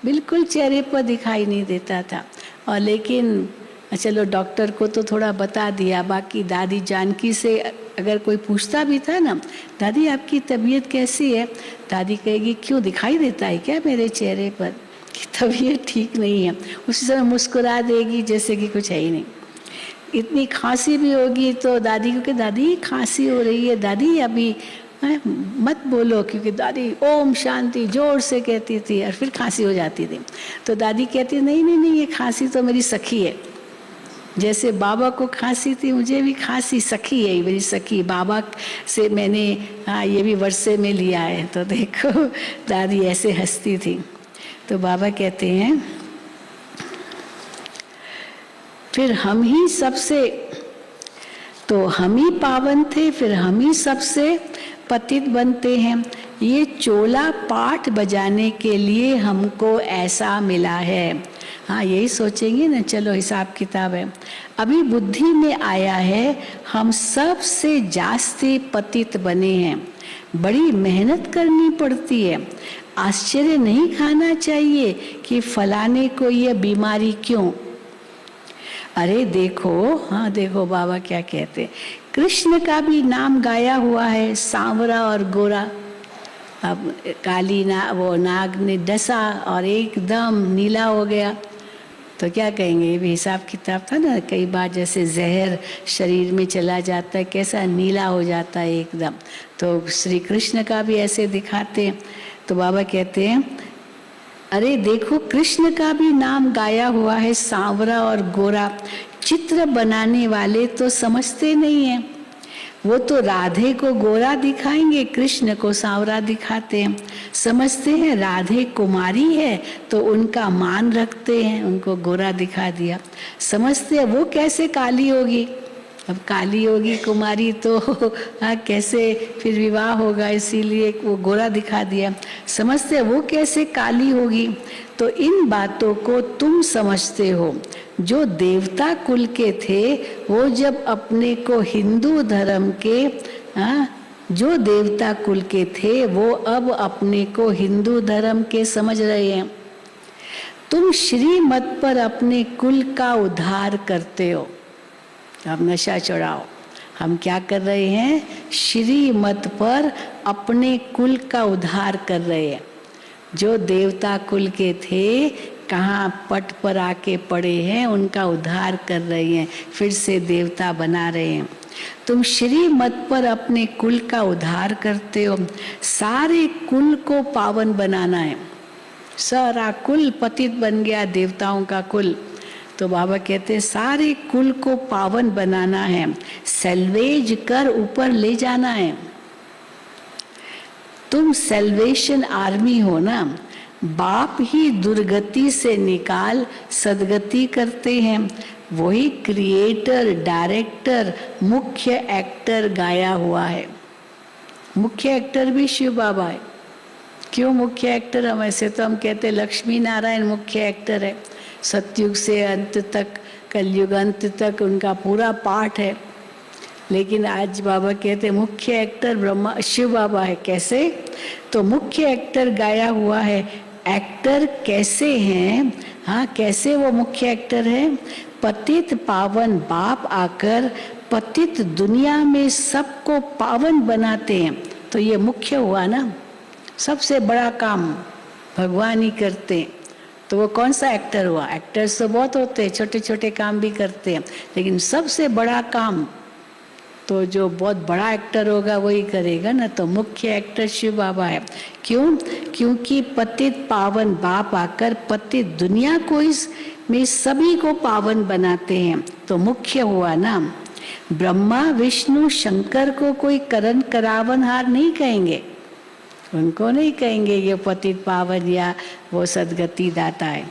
बिल्कुल चेहरे पर दिखाई नहीं देता था। और लेकिन चलो डॉक्टर को तो थोड़ा बता दिया, बाकी दादी जानकी से अगर कोई पूछता भी था ना, दादी आपकी तबीयत कैसी है, दादी कहेगी क्यों, दिखाई देता है क्या मेरे चेहरे पर कि तबीयत ठीक नहीं है? उसी समय मुस्कुरा देगी जैसे कि कुछ है ही नहीं। इतनी खांसी भी होगी तो दादी को कि दादी खांसी हो रही है, दादी अभी मत बोलो, क्योंकि दादी ओम शांति जोर से कहती थी और फिर खांसी हो जाती थी। तो दादी कहती नहीं नहीं नहीं, ये खांसी तो मेरी सखी है। जैसे बाबा को खांसी थी, मुझे भी खांसी, सखी है मेरी सखी, बाबा से मैंने ये भी वर्षे में लिया है। तो देखो दादी ऐसे हंसती थी। तो बाबा कहते हैं फिर हम ही सबसे, तो हम ही पावन थे, फिर हम ही सबसे पतित बनते हैं। ये चोला पाठ बजाने के लिए हमको ऐसा मिला है। हाँ यही सोचेंगे ना, चलो हिसाब किताब है। अभी बुद्धि में आया है हम सबसे जास्ती पतित बने हैं, बड़ी मेहनत करनी पड़ती है। आश्चर्य नहीं खाना चाहिए कि फलाने को ये बीमारी क्यों। अरे देखो, हाँ देखो बाबा क्या कहते, कृष्ण का भी नाम गाया हुआ है, सांवरा और गोरा। अब काली वो नाग ने डसा और एकदम नीला हो गया, तो क्या कहेंगे, ये भी हिसाब किताब था ना। कई बार जैसे जहर शरीर में चला जाता है, कैसा नीला हो जाता है एकदम, तो श्री कृष्ण का भी ऐसे दिखाते हैं। तो बाबा कहते हैं अरे देखो कृष्ण का भी नाम गाया हुआ है, सांवरा और गोरा। चित्र बनाने वाले तो समझते नहीं हैं, वो तो राधे को गोरा दिखाएंगे, कृष्ण को सांवरा दिखाते हैं। समझते हैं राधे कुमारी है तो उनका मान रखते हैं, उनको गोरा दिखा दिया। समझते हैं वो कैसे काली होगी, अब काली होगी कुमारी तो कैसे फिर विवाह होगा, इसीलिए वो गोरा दिखा दिया। समझते हैं वो कैसे काली होगी। तो इन बातों को तुम समझते हो। जो देवता कुल के थे वो जब अपने को हिंदू धर्म के जो देवता कुल के थे वो अब अपने को हिंदू धर्म के समझ रहे हैं। तुम श्रीमत पर अपने कुल का उद्धार करते हो। अब नशा चढ़ाओ, हम क्या कर रहे हैं, श्रीमत पर अपने कुल का उद्धार कर रहे हैं। जो देवता कुल के थे कहाँ पट पर आके पड़े हैं उनका उद्धार कर रही हैं, फिर से देवता बना रहे हैं। तुम श्रीमत पर अपने कुल का उद्धार करते हो, सारे कुल को पावन बनाना है। सारा कुल पतित बन गया, देवताओं का कुल। तो बाबा कहते हैं सारे कुल को पावन बनाना है, सैल्वेज कर ऊपर ले जाना है। तुम सैल्वेशन आर्मी हो ना, बाप ही दुर्गति से निकाल सदगति करते हैं। वही क्रिएटर, डायरेक्टर, मुख्य एक्टर गाया हुआ है। मुख्य एक्टर भी शिव बाबा है। क्यों मुख्य एक्टर? हम ऐसे तो हम कहते लक्ष्मी नारायण मुख्य एक्टर है, सतयुग से अंत तक, कलयुग अंत तक उनका पूरा पाठ है। लेकिन आज बाबा कहते मुख्य एक्टर ब्रह्मा शिव बाबा है। कैसे? तो मुख्य एक्टर गाया हुआ है। एक्टर कैसे हैं? हाँ, कैसे वो मुख्य एक्टर है? पतित पावन बाप आकर पतित दुनिया में सबको पावन बनाते हैं। तो ये मुख्य हुआ ना, सबसे बड़ा काम भगवान ही करते हैं। तो वो कौन सा एक्टर हुआ? एक्टर्स तो बहुत होते हैं, छोटे छोटे काम भी करते हैं, लेकिन सबसे बड़ा काम तो जो बहुत बड़ा एक्टर होगा वही करेगा ना। तो मुख्य एक्टर शिव बाबा है। क्यों? क्योंकि पतित पावन बाप आकर पतित दुनिया को इस में सभी को पावन बनाते हैं। तो मुख्य हुआ ना। ब्रह्मा विष्णु शंकर को कोई करण करावनहार नहीं कहेंगे, उनको नहीं कहेंगे ये पतित पावन या वो सदगति दाता है।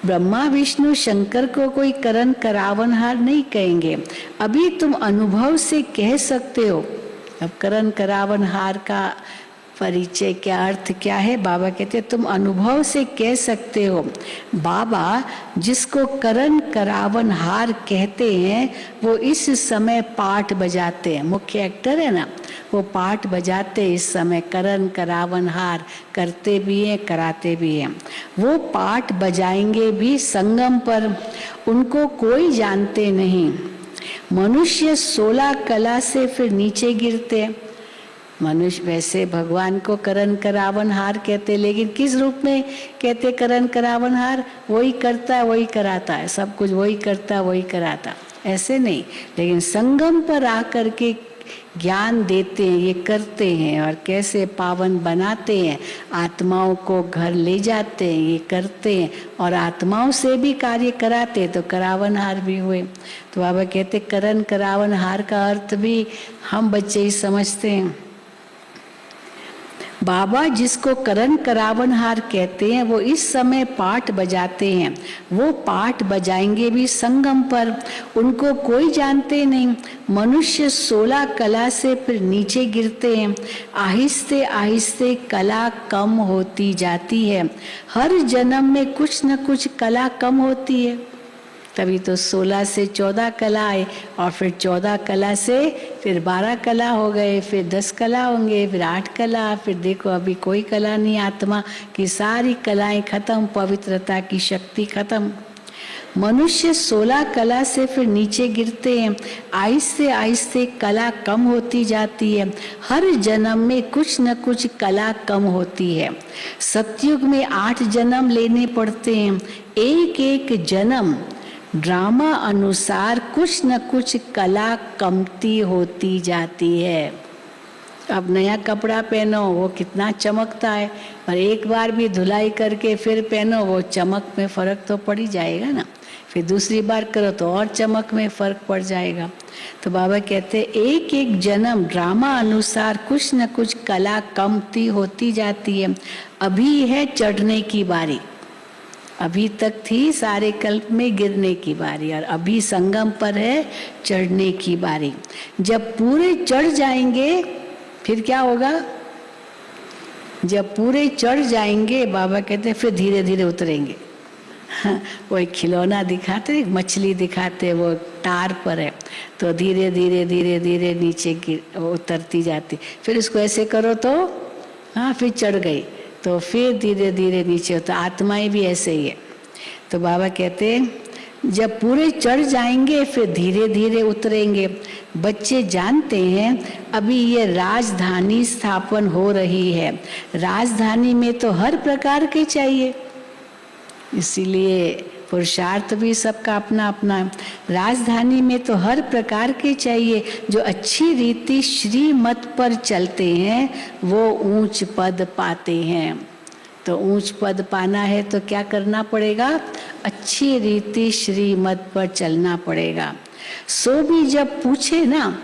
ब्रह्मा विष्णु शंकर को कोई करण करावनहार नहीं कहेंगे। अभी तुम अनुभव से कह सकते हो। अब करण करावनहार का परिचय क्या, अर्थ क्या है? बाबा कहते हैं तुम अनुभव से कह सकते हो। बाबा जिसको करण करावनहार कहते हैं वो इस समय पाठ बजाते हैं। मुख्य एक्टर है ना, वो पाठ बजाते इस समय, करण करावनहार करते भी हैं, कराते भी हैं। वो पाठ बजाएंगे भी संगम पर, उनको कोई जानते नहीं। मनुष्य 16 कला से फिर नीचे गिरते हैं। मनुष्य वैसे भगवान को करण करावनहार कहते, लेकिन किस रूप में कहते करण करावनहार? वही करता है वही कराता है, सब कुछ वही करता वही कराता, ऐसे नहीं। लेकिन संगम पर आकर के ज्ञान देते हैं, ये करते हैं और कैसे पावन बनाते हैं, आत्माओं को घर ले जाते हैं, ये करते हैं और आत्माओं से भी कार्य कराते, तो करावनहार भी हुए। तो बाबा कहते करण करावनहार का अर्थ भी हम बच्चे ही समझते हैं। बाबा जिसको करण करावनहार कहते हैं वो इस समय पाठ बजाते हैं। वो पाठ बजाएंगे भी संगम पर, उनको कोई जानते नहीं। मनुष्य 16 कला से फिर नीचे गिरते हैं। आहिस्ते आहिस्ते कला कम होती जाती है। हर जन्म में कुछ न कुछ कला कम होती है। तभी तो 16 से 14 कला आए और फिर 14 कला से फिर 12 कला हो गए, फिर 10 कला होंगे, फिर 8 कला, फिर देखो अभी कोई कला नहीं। आत्मा की सारी कलाएं खत्म, पवित्रता की शक्ति खत्म। मनुष्य 16 कला से फिर नीचे गिरते हैं। आहिस्ते आहिस्ते कला कम होती जाती है। हर जन्म में कुछ न कुछ कला कम होती है। सतयुग में 8 जन्म लेने पड़ते हैं। एक एक जन्म ड्रामा अनुसार कुछ न कुछ कला कमती होती जाती है। अब नया कपड़ा पहनो वो कितना चमकता है, पर एक बार भी धुलाई करके फिर पहनो वो चमक में फर्क तो पड़ ही जाएगा ना। फिर दूसरी बार करो तो और चमक में फर्क पड़ जाएगा। तो बाबा कहते एक एक जन्म ड्रामा अनुसार कुछ न कुछ कला कमती होती जाती है। अभी है चढ़ने की बारी, अभी तक थी सारे कल्प में गिरने की बारी और अभी संगम पर है चढ़ने की बारी। जब पूरे चढ़ जाएंगे फिर क्या होगा? जब पूरे चढ़ जाएंगे बाबा कहते फिर धीरे धीरे उतरेंगे। हाँ, वो एक खिलौना दिखाते, एक मछली दिखाते, वो तार पर है तो धीरे धीरे धीरे धीरे नीचे उतरती जाती। फिर इसको ऐसे करो तो हाँ फिर चढ़ गई, तो फिर धीरे धीरे नीचे होता। आत्माएं भी ऐसे ही है। तो बाबा कहते हैं जब पूरे चढ़ जाएंगे फिर धीरे धीरे उतरेंगे। बच्चे जानते हैं अभी ये राजधानी स्थापन हो रही है। राजधानी में तो हर प्रकार के चाहिए, इसीलिए पुरुषार्थ भी सबका अपना अपना है। राजधानी में तो हर प्रकार के चाहिए, जो अच्छी रीति श्रीमत पर चलते हैं वो ऊंच पद पाते हैं। तो ऊंच पद पाना है तो क्या करना पड़ेगा? अच्छी रीति श्रीमत पर चलना पड़ेगा। सो भी जब पूछे ना,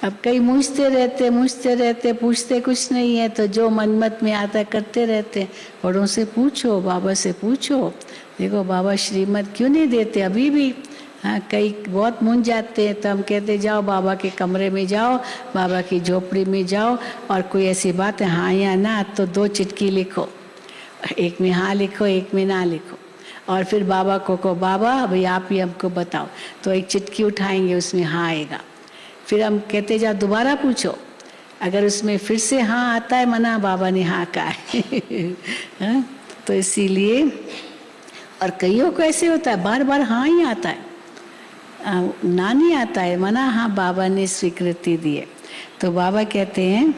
अब कई मूझते रहते पूछते कुछ नहीं है, तो जो मनमत में आता करते रहते। बड़ों से पूछो, बाबा से पूछो, देखो बाबा श्रीमत क्यों नहीं देते अभी भी। हाँ, कई बहुत मूंझ जाते हैं तो हम कहते जाओ बाबा के कमरे में जाओ, बाबा की झोपड़ी में जाओ, और कोई ऐसी बात है हाँ या ना तो 2 चिट्ठी लिखो, एक में हाँ लिखो, एक में ना लिखो, और फिर बाबा को कहो बाबा भाई आप ही हमको बताओ, तो एक चिट्ठी उठाएंगे उसमें हाँ आएगा। फिर हम कहते जाओ दोबारा पूछो, अगर उसमें फिर से हाँ आता है मना बाबा ने हाँ कहा है। तो इसीलिए, और कईयों को ऐसे होता है बार बार हाँ ही आता है, ना नहीं आता है, मना हाँ बाबा ने स्वीकृति दी है। तो बाबा कहते हैं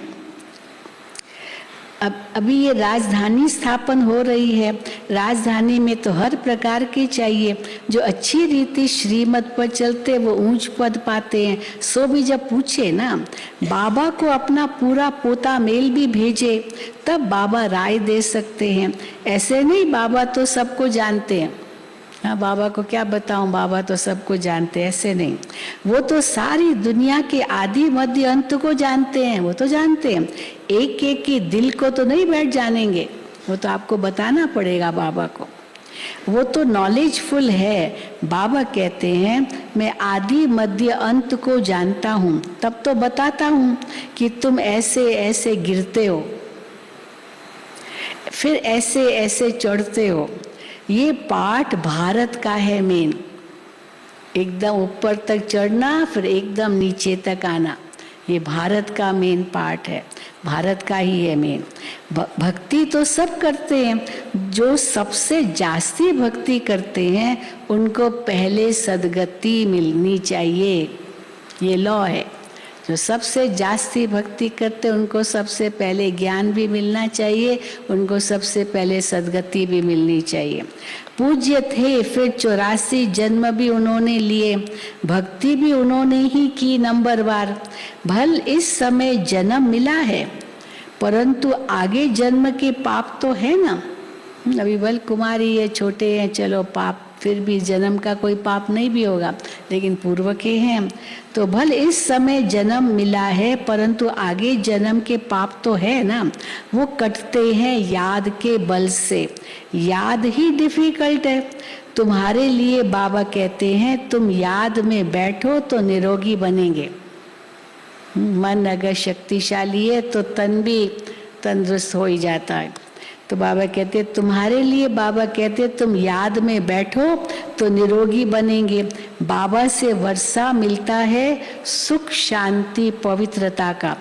अब अभी ये राजधानी स्थापन हो रही है, राजधानी में तो हर प्रकार की चाहिए, जो अच्छी रीति श्रीमत पर चलते वो ऊंच पद पाते हैं। सो भी जब पूछे ना, बाबा को अपना पूरा पोता मेल भी भेजे तब बाबा राय दे सकते हैं। ऐसे नहीं बाबा तो सबको जानते हैं, हाँ बाबा को क्या बताऊं, बाबा तो सबको जानते हैं, ऐसे नहीं। वो तो सारी दुनिया के आदि मध्य अंत को जानते हैं, वो तो जानते हैं, एक एक की दिल को तो नहीं बैठ जानेंगे, वो तो आपको बताना पड़ेगा बाबा को। वो तो नॉलेजफुल है। बाबा कहते हैं मैं आदि मध्य अंत को जानता हूँ, तब तो बताता हूँ कि तुम ऐसे ऐसे गिरते हो, फिर ऐसे ऐसे चढ़ते हो। ये पाठ भारत का है मेन, एकदम ऊपर तक चढ़ना फिर एकदम नीचे तक आना, ये भारत का मेन पार्ट है, भारत का ही है मेन। भक्ति तो सब करते हैं, जो सबसे जास्ती भक्ति करते हैं उनको पहले सद्गति मिलनी चाहिए, ये लॉ है। जो सबसे जास्ती भक्ति करते उनको सबसे पहले ज्ञान भी मिलना चाहिए, उनको सबसे पहले सद्गति भी मिलनी चाहिए। पूज्य थे फिर 84 जन्म भी उन्होंने लिए, भक्ति भी उन्होंने ही की नंबरवार। भल इस समय जन्म मिला है परंतु आगे जन्म के पाप तो है ना। अभी बल कुमारी है, छोटे हैं, चलो पाप फिर भी जन्म का कोई पाप नहीं भी होगा, लेकिन पूर्व के हैं। तो भल इस समय जन्म मिला है परंतु आगे जन्म के पाप तो है ना, वो कटते हैं याद के बल से। याद ही डिफिकल्ट है तुम्हारे लिए, बाबा कहते हैं तुम याद में बैठो तो निरोगी बनेंगे। मन अगर शक्तिशाली है तो तन भी तंदुरुस्त हो ही जाता है। तो बाबा कहते तुम्हारे लिए, बाबा कहते तुम याद में बैठो तो निरोगी बनेंगे। बाबा से वर्षा मिलता है सुख शांति पवित्रता का,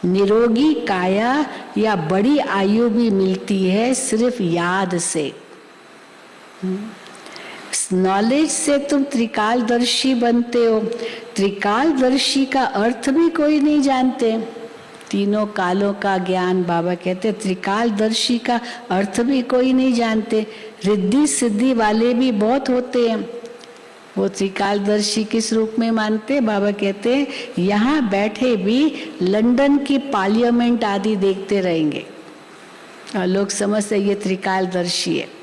निरोगी काया या बड़ी आयु भी मिलती है सिर्फ याद से। नॉलेज से तुम त्रिकालदर्शी बनते हो। त्रिकालदर्शी का अर्थ भी कोई नहीं जानते, तीनों कालों का ज्ञान बाबा कहते, त्रिकालदर्शी का अर्थ भी कोई नहीं जानते। रिद्धि सिद्धि वाले भी बहुत होते हैं, वो त्रिकालदर्शी किस रूप में मानते? बाबा कहते हैं यहाँ बैठे भी लंदन की पार्लियामेंट आदि देखते रहेंगे और लोग समझते ये त्रिकालदर्शी है।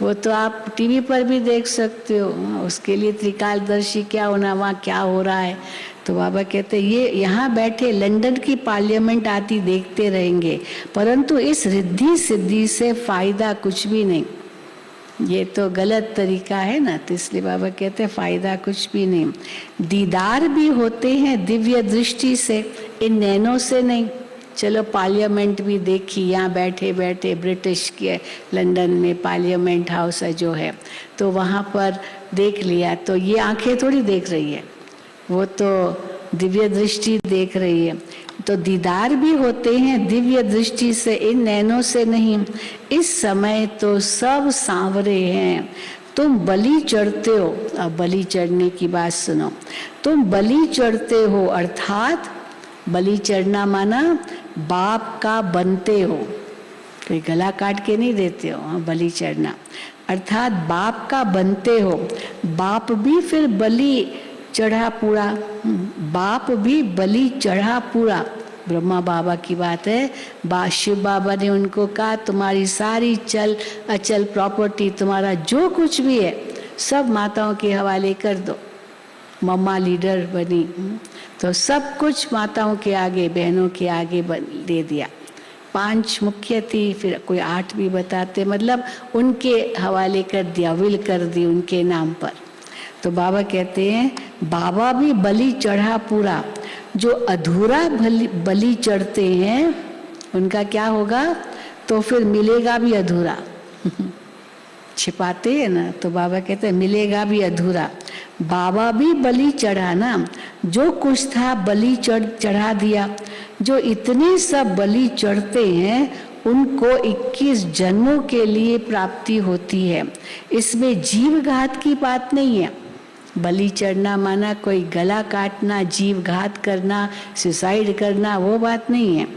वो तो आप टीवी पर भी देख सकते हो, उसके लिए त्रिकालदर्शी क्या होना, वहाँ क्या हो रहा है। तो बाबा कहते ये यहाँ बैठे लंदन की पार्लियामेंट आती देखते रहेंगे, परंतु इस रिद्धि सिद्धि से फायदा कुछ भी नहीं, ये तो गलत तरीका है ना। तो इसलिए बाबा कहते फायदा कुछ भी नहीं। दीदार भी होते हैं दिव्य दृष्टि से, इन नैनों से नहीं। चलो पार्लियामेंट भी देखी, यहाँ बैठे बैठे ब्रिटिश के लंदन में पार्लियामेंट हाउस है जो है, तो वहाँ पर देख लिया, तो ये आंखें थोड़ी देख रही है, वो तो दिव्य दृष्टि देख रही है। तो दीदार भी होते हैं दिव्य दृष्टि से, इन नैनों से नहीं। इस समय तो सब सांवरे हैं, तुम बलि चढ़ते हो। अब बलि चढ़ने की बात सुनो, तुम बलि चढ़ते हो, अर्थात बलि चढ़ना माना बाप का बनते हो, कोई गला काट के नहीं देते हो, बलि चढ़ना। अर्थात बाप का बनते हो। बाप भी फिर बलि चढ़ा पूरा, बाप भी बलि चढ़ा पूरा। ब्रह्मा बाबा की बात है। शिव बाबा ने उनको कहा तुम्हारी सारी चल अचल प्रॉपर्टी, तुम्हारा जो कुछ भी है सब माताओं के हवाले कर दो। मम्मा लीडर बनी तो सब कुछ माताओं के आगे, बहनों के आगे दे दिया। 5 मुख्य थी, फिर कोई 8 भी बताते, मतलब उनके हवाले कर दिया, विल कर दी उनके नाम पर। तो बाबा कहते हैं बाबा भी बलि चढ़ा पूरा। जो अधूरा बलि चढ़ते हैं उनका क्या होगा? तो फिर मिलेगा भी अधूरा। छिपाते हैं ना, तो बाबा कहते हैं मिलेगा भी अधूरा। बाबा भी बलि चढ़ा ना, जो कुछ था बलि चढ़ा दिया। जो इतने सब बलि चढ़ते हैं उनको 21 जन्मों के लिए प्राप्ति होती है। इसमें जीव घात की बात नहीं है। बलि चढ़ना माना कोई गला काटना, जीव घात करना, सुसाइड करना, वो बात नहीं है।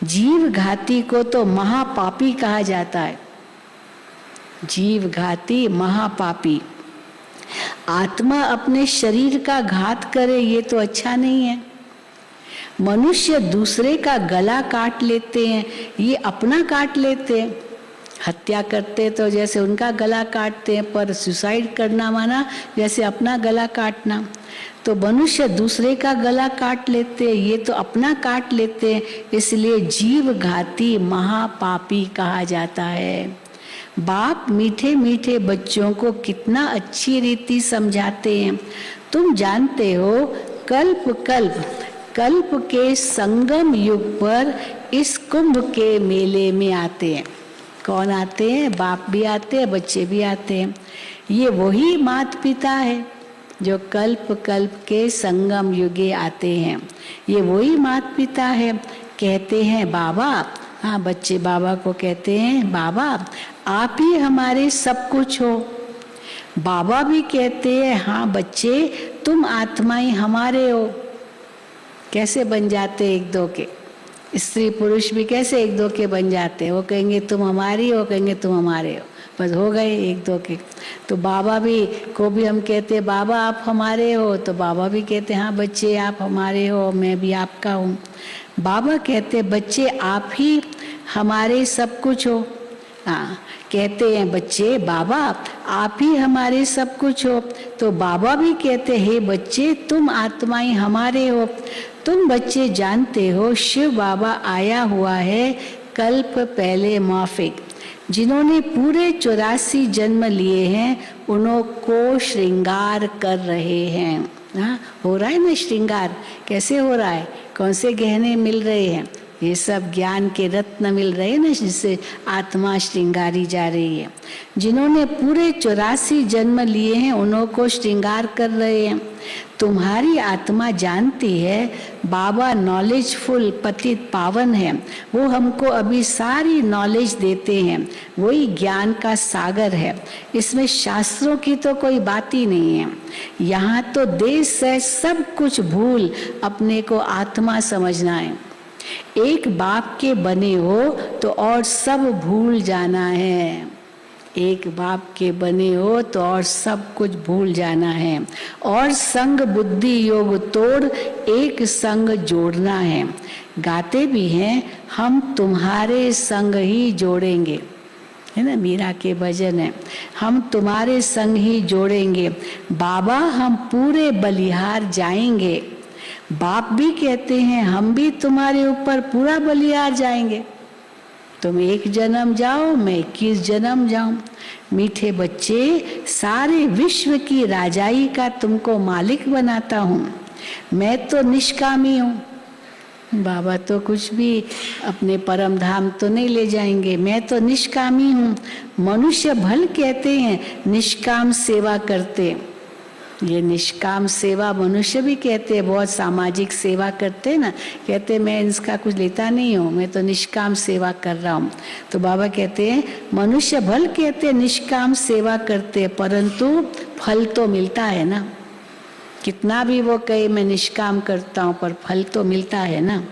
जीव घाती को तो महापापी कहा जाता है। जीव घाती महापापी। आत्मा अपने शरीर का घात करे ये तो अच्छा नहीं है। मनुष्य दूसरे का गला काट लेते हैं, ये अपना काट लेते हैं। हत्या करते तो जैसे उनका गला काटते हैं, पर सुसाइड करना माना जैसे अपना गला काटना। तो मनुष्य दूसरे का गला काट लेते हैं, ये तो अपना काट लेते हैं, इसलिए जीव घाती महापापी कहा जाता है। बाप मीठे मीठे बच्चों को कितना अच्छी रीति समझाते हैं। तुम जानते हो कल्प के संगम युग पर इस कुंभ के मेले में आते हैं। कौन आते हैं? बाप भी आते हैं, बच्चे भी आते हैं। ये वही माता पिता है जो कल्प के संगम युगे आते हैं। ये वही माता पिता है। कहते हैं बाबा, हाँ बच्चे बाबा को कहते हैं बाबा आप ही हमारे सब कुछ हो। बाबा भी कहते हैं हाँ बच्चे तुम आत्माएं हमारे हो। कैसे बन जाते एक दो के? स्त्री पुरुष भी कैसे एक दो के बन जाते हैं? वो कहेंगे तुम हमारी हो, कहेंगे तुम हमारे हो, बस हो गए एक दो के। तो बाबा भी को भी हम कहते हैं बाबा आप हमारे हो, तो बाबा भी कहते हैं हाँ बच्चे आप हमारे हो, मैं भी आपका हूँ। बाबा कहते हैं बच्चे आप ही हमारे सब कुछ हो। हाँ कहते हैं बच्चे बाबा आप ही हमारे सब कुछ हो। तो बाबा भी कहते हैं हे बच्चे तुम आत्माएं हमारे हो। तुम बच्चे जानते हो शिव बाबा आया हुआ है कल्प पहले माफिक। जिन्होंने पूरे 84 जन्म लिए हैं उनको श्रृंगार कर रहे हैं। हाँ हो रहा है ना श्रृंगार? कैसे हो रहा है? कौन से गहने मिल रहे हैं? ये सब ज्ञान के रत्न मिल रहे हैं ना, जिससे आत्मा श्रृंगारी जा रही है। जिन्होंने पूरे 84 जन्म लिए हैं उन्हों को श्रृंगार कर रहे हैं। तुम्हारी आत्मा जानती है बाबा नॉलेजफुल पतित पावन है। वो हमको अभी सारी नॉलेज देते हैं। वही ज्ञान का सागर है। इसमें शास्त्रों की तो कोई बात ही नहीं है। यहाँ तो देश से सब कुछ भूल अपने को आत्मा समझना है। एक बाप के बने हो तो और सब भूल जाना है। एक बाप के बने हो तो और सब कुछ भूल जाना है। और संग बुद्धि योग तोड़ एक संग जोड़ना है। गाते भी हैं हम तुम्हारे संग ही जोड़ेंगे, है ना, मीरा के भजन है, हम तुम्हारे संग ही जोड़ेंगे। बाबा हम पूरे बलिहार जाएंगे। बाप भी कहते हैं हम भी तुम्हारे ऊपर पूरा बलिहार जाएंगे। तुम 1 जन्म जाओ, मैं 21 जन्म जाऊं। मीठे बच्चे सारे विश्व की राजाई का तुमको मालिक बनाता हूँ। मैं तो निष्कामी हूँ। बाबा तो कुछ भी अपने परम धाम तो नहीं ले जाएंगे। मैं तो निष्कामी हूँ। मनुष्य भल कहते हैं निष्काम सेवा करते। ये निष्काम सेवा मनुष्य भी कहते हैं, बहुत सामाजिक सेवा करते हैं ना, कहते हैं मैं इसका कुछ लेता नहीं हूँ, मैं तो निष्काम सेवा कर रहा हूँ। तो बाबा कहते हैं मनुष्य भल कहते हैं निष्काम सेवा करते हैं, परंतु फल तो मिलता है ना। कितना भी वो कहे मैं निष्काम करता हूँ, पर फल तो मिलता है ना।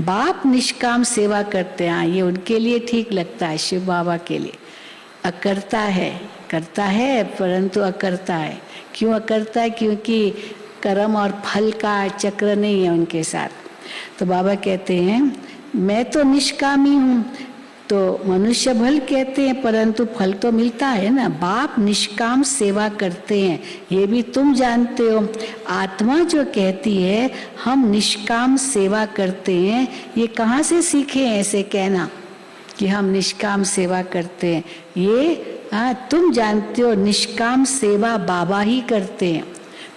बाप निष्काम सेवा करते हैं, ये उनके लिए ठीक लगता है, शिव बाबा के लिए। करता है करता है परंतु अकर्ता है। क्यों अकर्ता है? क्योंकि कर्म और फल का चक्र नहीं है उनके साथ। तो बाबा कहते हैं मैं तो निष्कामी हूँ, तो मनुष्य भल कहते हैं परंतु फल तो मिलता है ना। बाप निष्काम सेवा करते हैं, ये भी तुम जानते हो। आत्मा जो कहती है हम निष्काम सेवा करते हैं, ये कहाँ से सीखे हैं ऐसे कहना कि हम निष्काम सेवा करते हैं? ये तुम जानते हो निष्काम सेवा बाबा ही करते हैं।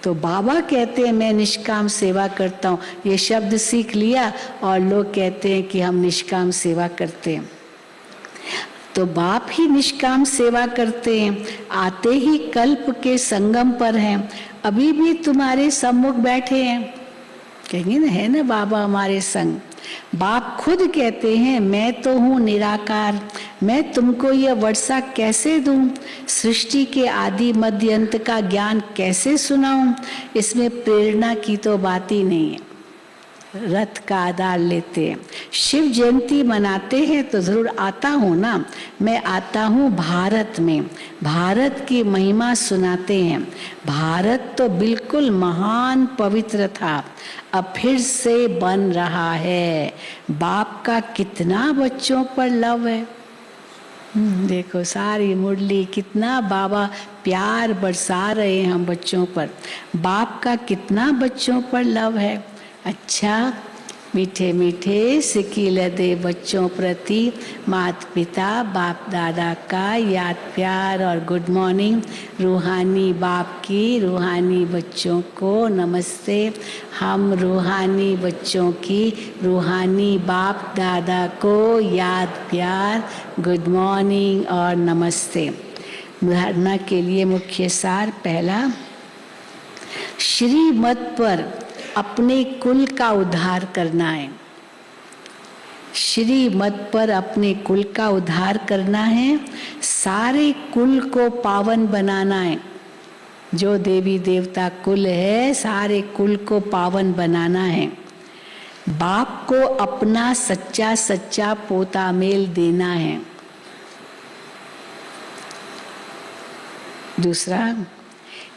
तो बाबा कहते हैं मैं निष्काम सेवा करता हूँ, ये शब्द सीख लिया और लोग कहते हैं कि हम निष्काम सेवा करते हैं। तो बाप ही निष्काम सेवा करते हैं, आते ही कल्प के संगम पर हैं, अभी भी तुम्हारे सम्मुख बैठे हैं। कहेंगे ना, है ना बाबा हमारे संग। बाप खुद कहते हैं मैं तो हूँ निराकार, मैं तुमको यह वर्षा कैसे दूं, सृष्टि के आदि मध्य अंत का ज्ञान कैसे सुनाऊं, इसमें प्रेरणा की तो बात ही नहीं है। रथ का आधार लेते हैं, शिव जयंती मनाते हैं तो जरूर आता हूँ ना। मैं आता हूँ भारत में, भारत की महिमा सुनाते हैं। भारत तो बिल्कुल महान पवित्र था, अब फिर से बन रहा है। बाप का कितना बच्चों पर लव है। देखो सारी मुरली कितना बाबा प्यार बरसा रहे हैं हम बच्चों पर। बाप का कितना बच्चों पर लव है। अच्छा, मीठे मीठे सिकील दे बच्चों प्रति माता पिता बाप दादा का याद प्यार और गुड मॉर्निंग। रूहानी बाप की रूहानी बच्चों को नमस्ते। हम रूहानी बच्चों की रूहानी बाप दादा को याद प्यार गुड मॉर्निंग और नमस्ते। धारणा के लिए मुख्य सार पहला, श्रीमत पर अपने कुल का उद्धार करना है। श्रीमत पर अपने कुल का उद्धार करना है, सारे कुल को पावन बनाना है। जो देवी देवता कुल है सारे कुल को पावन बनाना है। बाप को अपना सच्चा सच्चा पोता मेल देना है। दूसरा,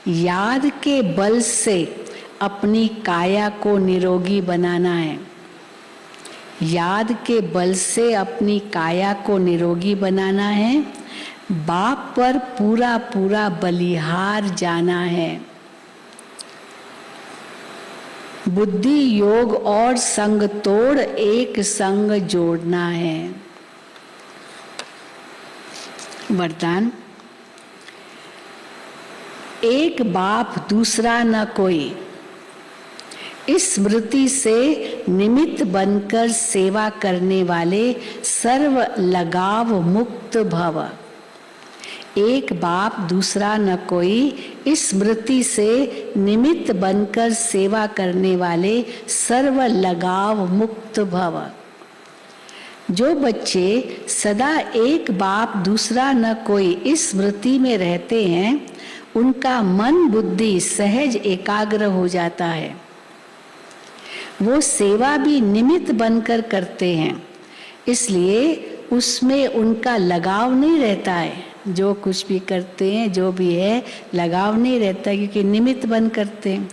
याद के बल से अपनी काया को निरोगी बनाना है। याद के बल से अपनी काया को निरोगी बनाना है। बाप पर पूरा पूरा बलिहार जाना है। बुद्धि योग और संग तोड़ एक संग जोड़ना है। वरदान, एक बाप दूसरा न कोई, इस स्मृति से निमित्त बनकर सेवा करने वाले सर्व लगाव मुक्त भव। एक बाप दूसरा न कोई, इस स्मृति से निमित्त बनकर सेवा करने वाले सर्व लगाव मुक्त भव। जो बच्चे सदा एक बाप दूसरा न कोई इस स्मृति में रहते हैं, उनका मन बुद्धि सहज एकाग्र हो जाता है। वो सेवा भी निमित्त बनकर करते हैं, इसलिए उसमें उनका लगाव नहीं रहता है। जो कुछ भी करते हैं जो भी है लगाव नहीं रहता, क्योंकि निमित्त बन करते हैं।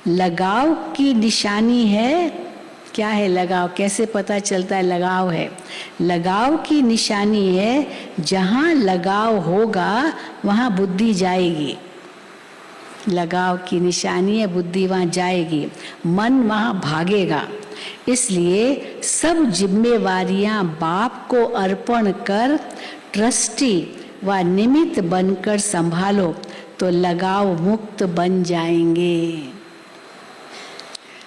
लगाव की निशानी है, क्या है लगाव, कैसे पता चलता है लगाव है? लगाव की निशानी है, जहाँ लगाव होगा वहाँ बुद्धि जाएगी। लगाव की निशानी है, बुद्धि वहाँ जाएगी, मन वहाँ भागेगा। इसलिए सब जिम्मेवारियाँ बाप को अर्पण कर ट्रस्टी व निमित्त बनकर संभालो तो लगाव मुक्त बन जाएंगे।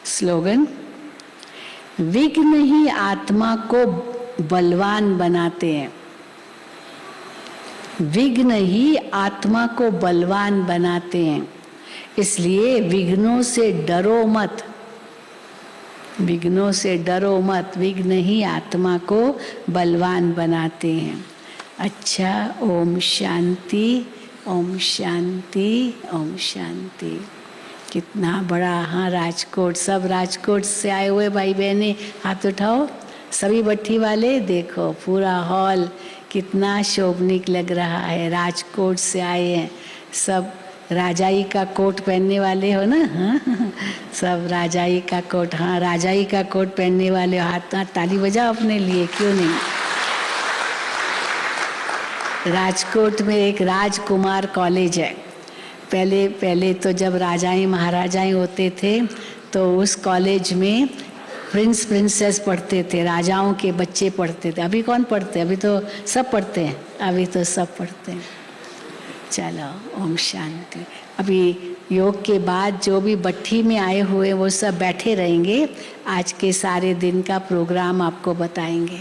स्लोगन, विघ्न ही आत्मा को बलवान बनाते हैं। विघ्न ही आत्मा को बलवान बनाते हैं, इसलिए विघ्नों से डरो मत। विघ्नों से डरो मत, विघ्न ही आत्मा को बलवान बनाते हैं। अच्छा, ओम शांति, ओम शांति, ओम शांति। कितना बड़ा, हाँ राजकोट, सब राजकोट से आए हुए भाई बहने हाथ उठाओ। सभी भट्ठी वाले देखो पूरा हॉल कितना शोभनीक लग रहा है। राजकोट से आए हैं सब, राजाई का कोट पहनने वाले हो ना। हाँ सब राजाई का कोट, हाँ राजाई का कोट पहनने वाले हो। हाथ ताली बजाओ अपने लिए, क्यों नहीं। राजकोट में एक राजकुमार कॉलेज है। पहले तो जब राजाएं महाराजाएं होते थे तो उस कॉलेज में प्रिंस प्रिंसेस पढ़ते थे, राजाओं के बच्चे पढ़ते थे। अभी कौन पढ़ते, अभी तो सब पढ़ते हैं, अभी तो सब पढ़ते हैं। चलो ओम शांति। अभी योग के बाद जो भी भट्ठी में आए हुए वो सब बैठे रहेंगे, आज के सारे दिन का प्रोग्राम आपको बताएंगे।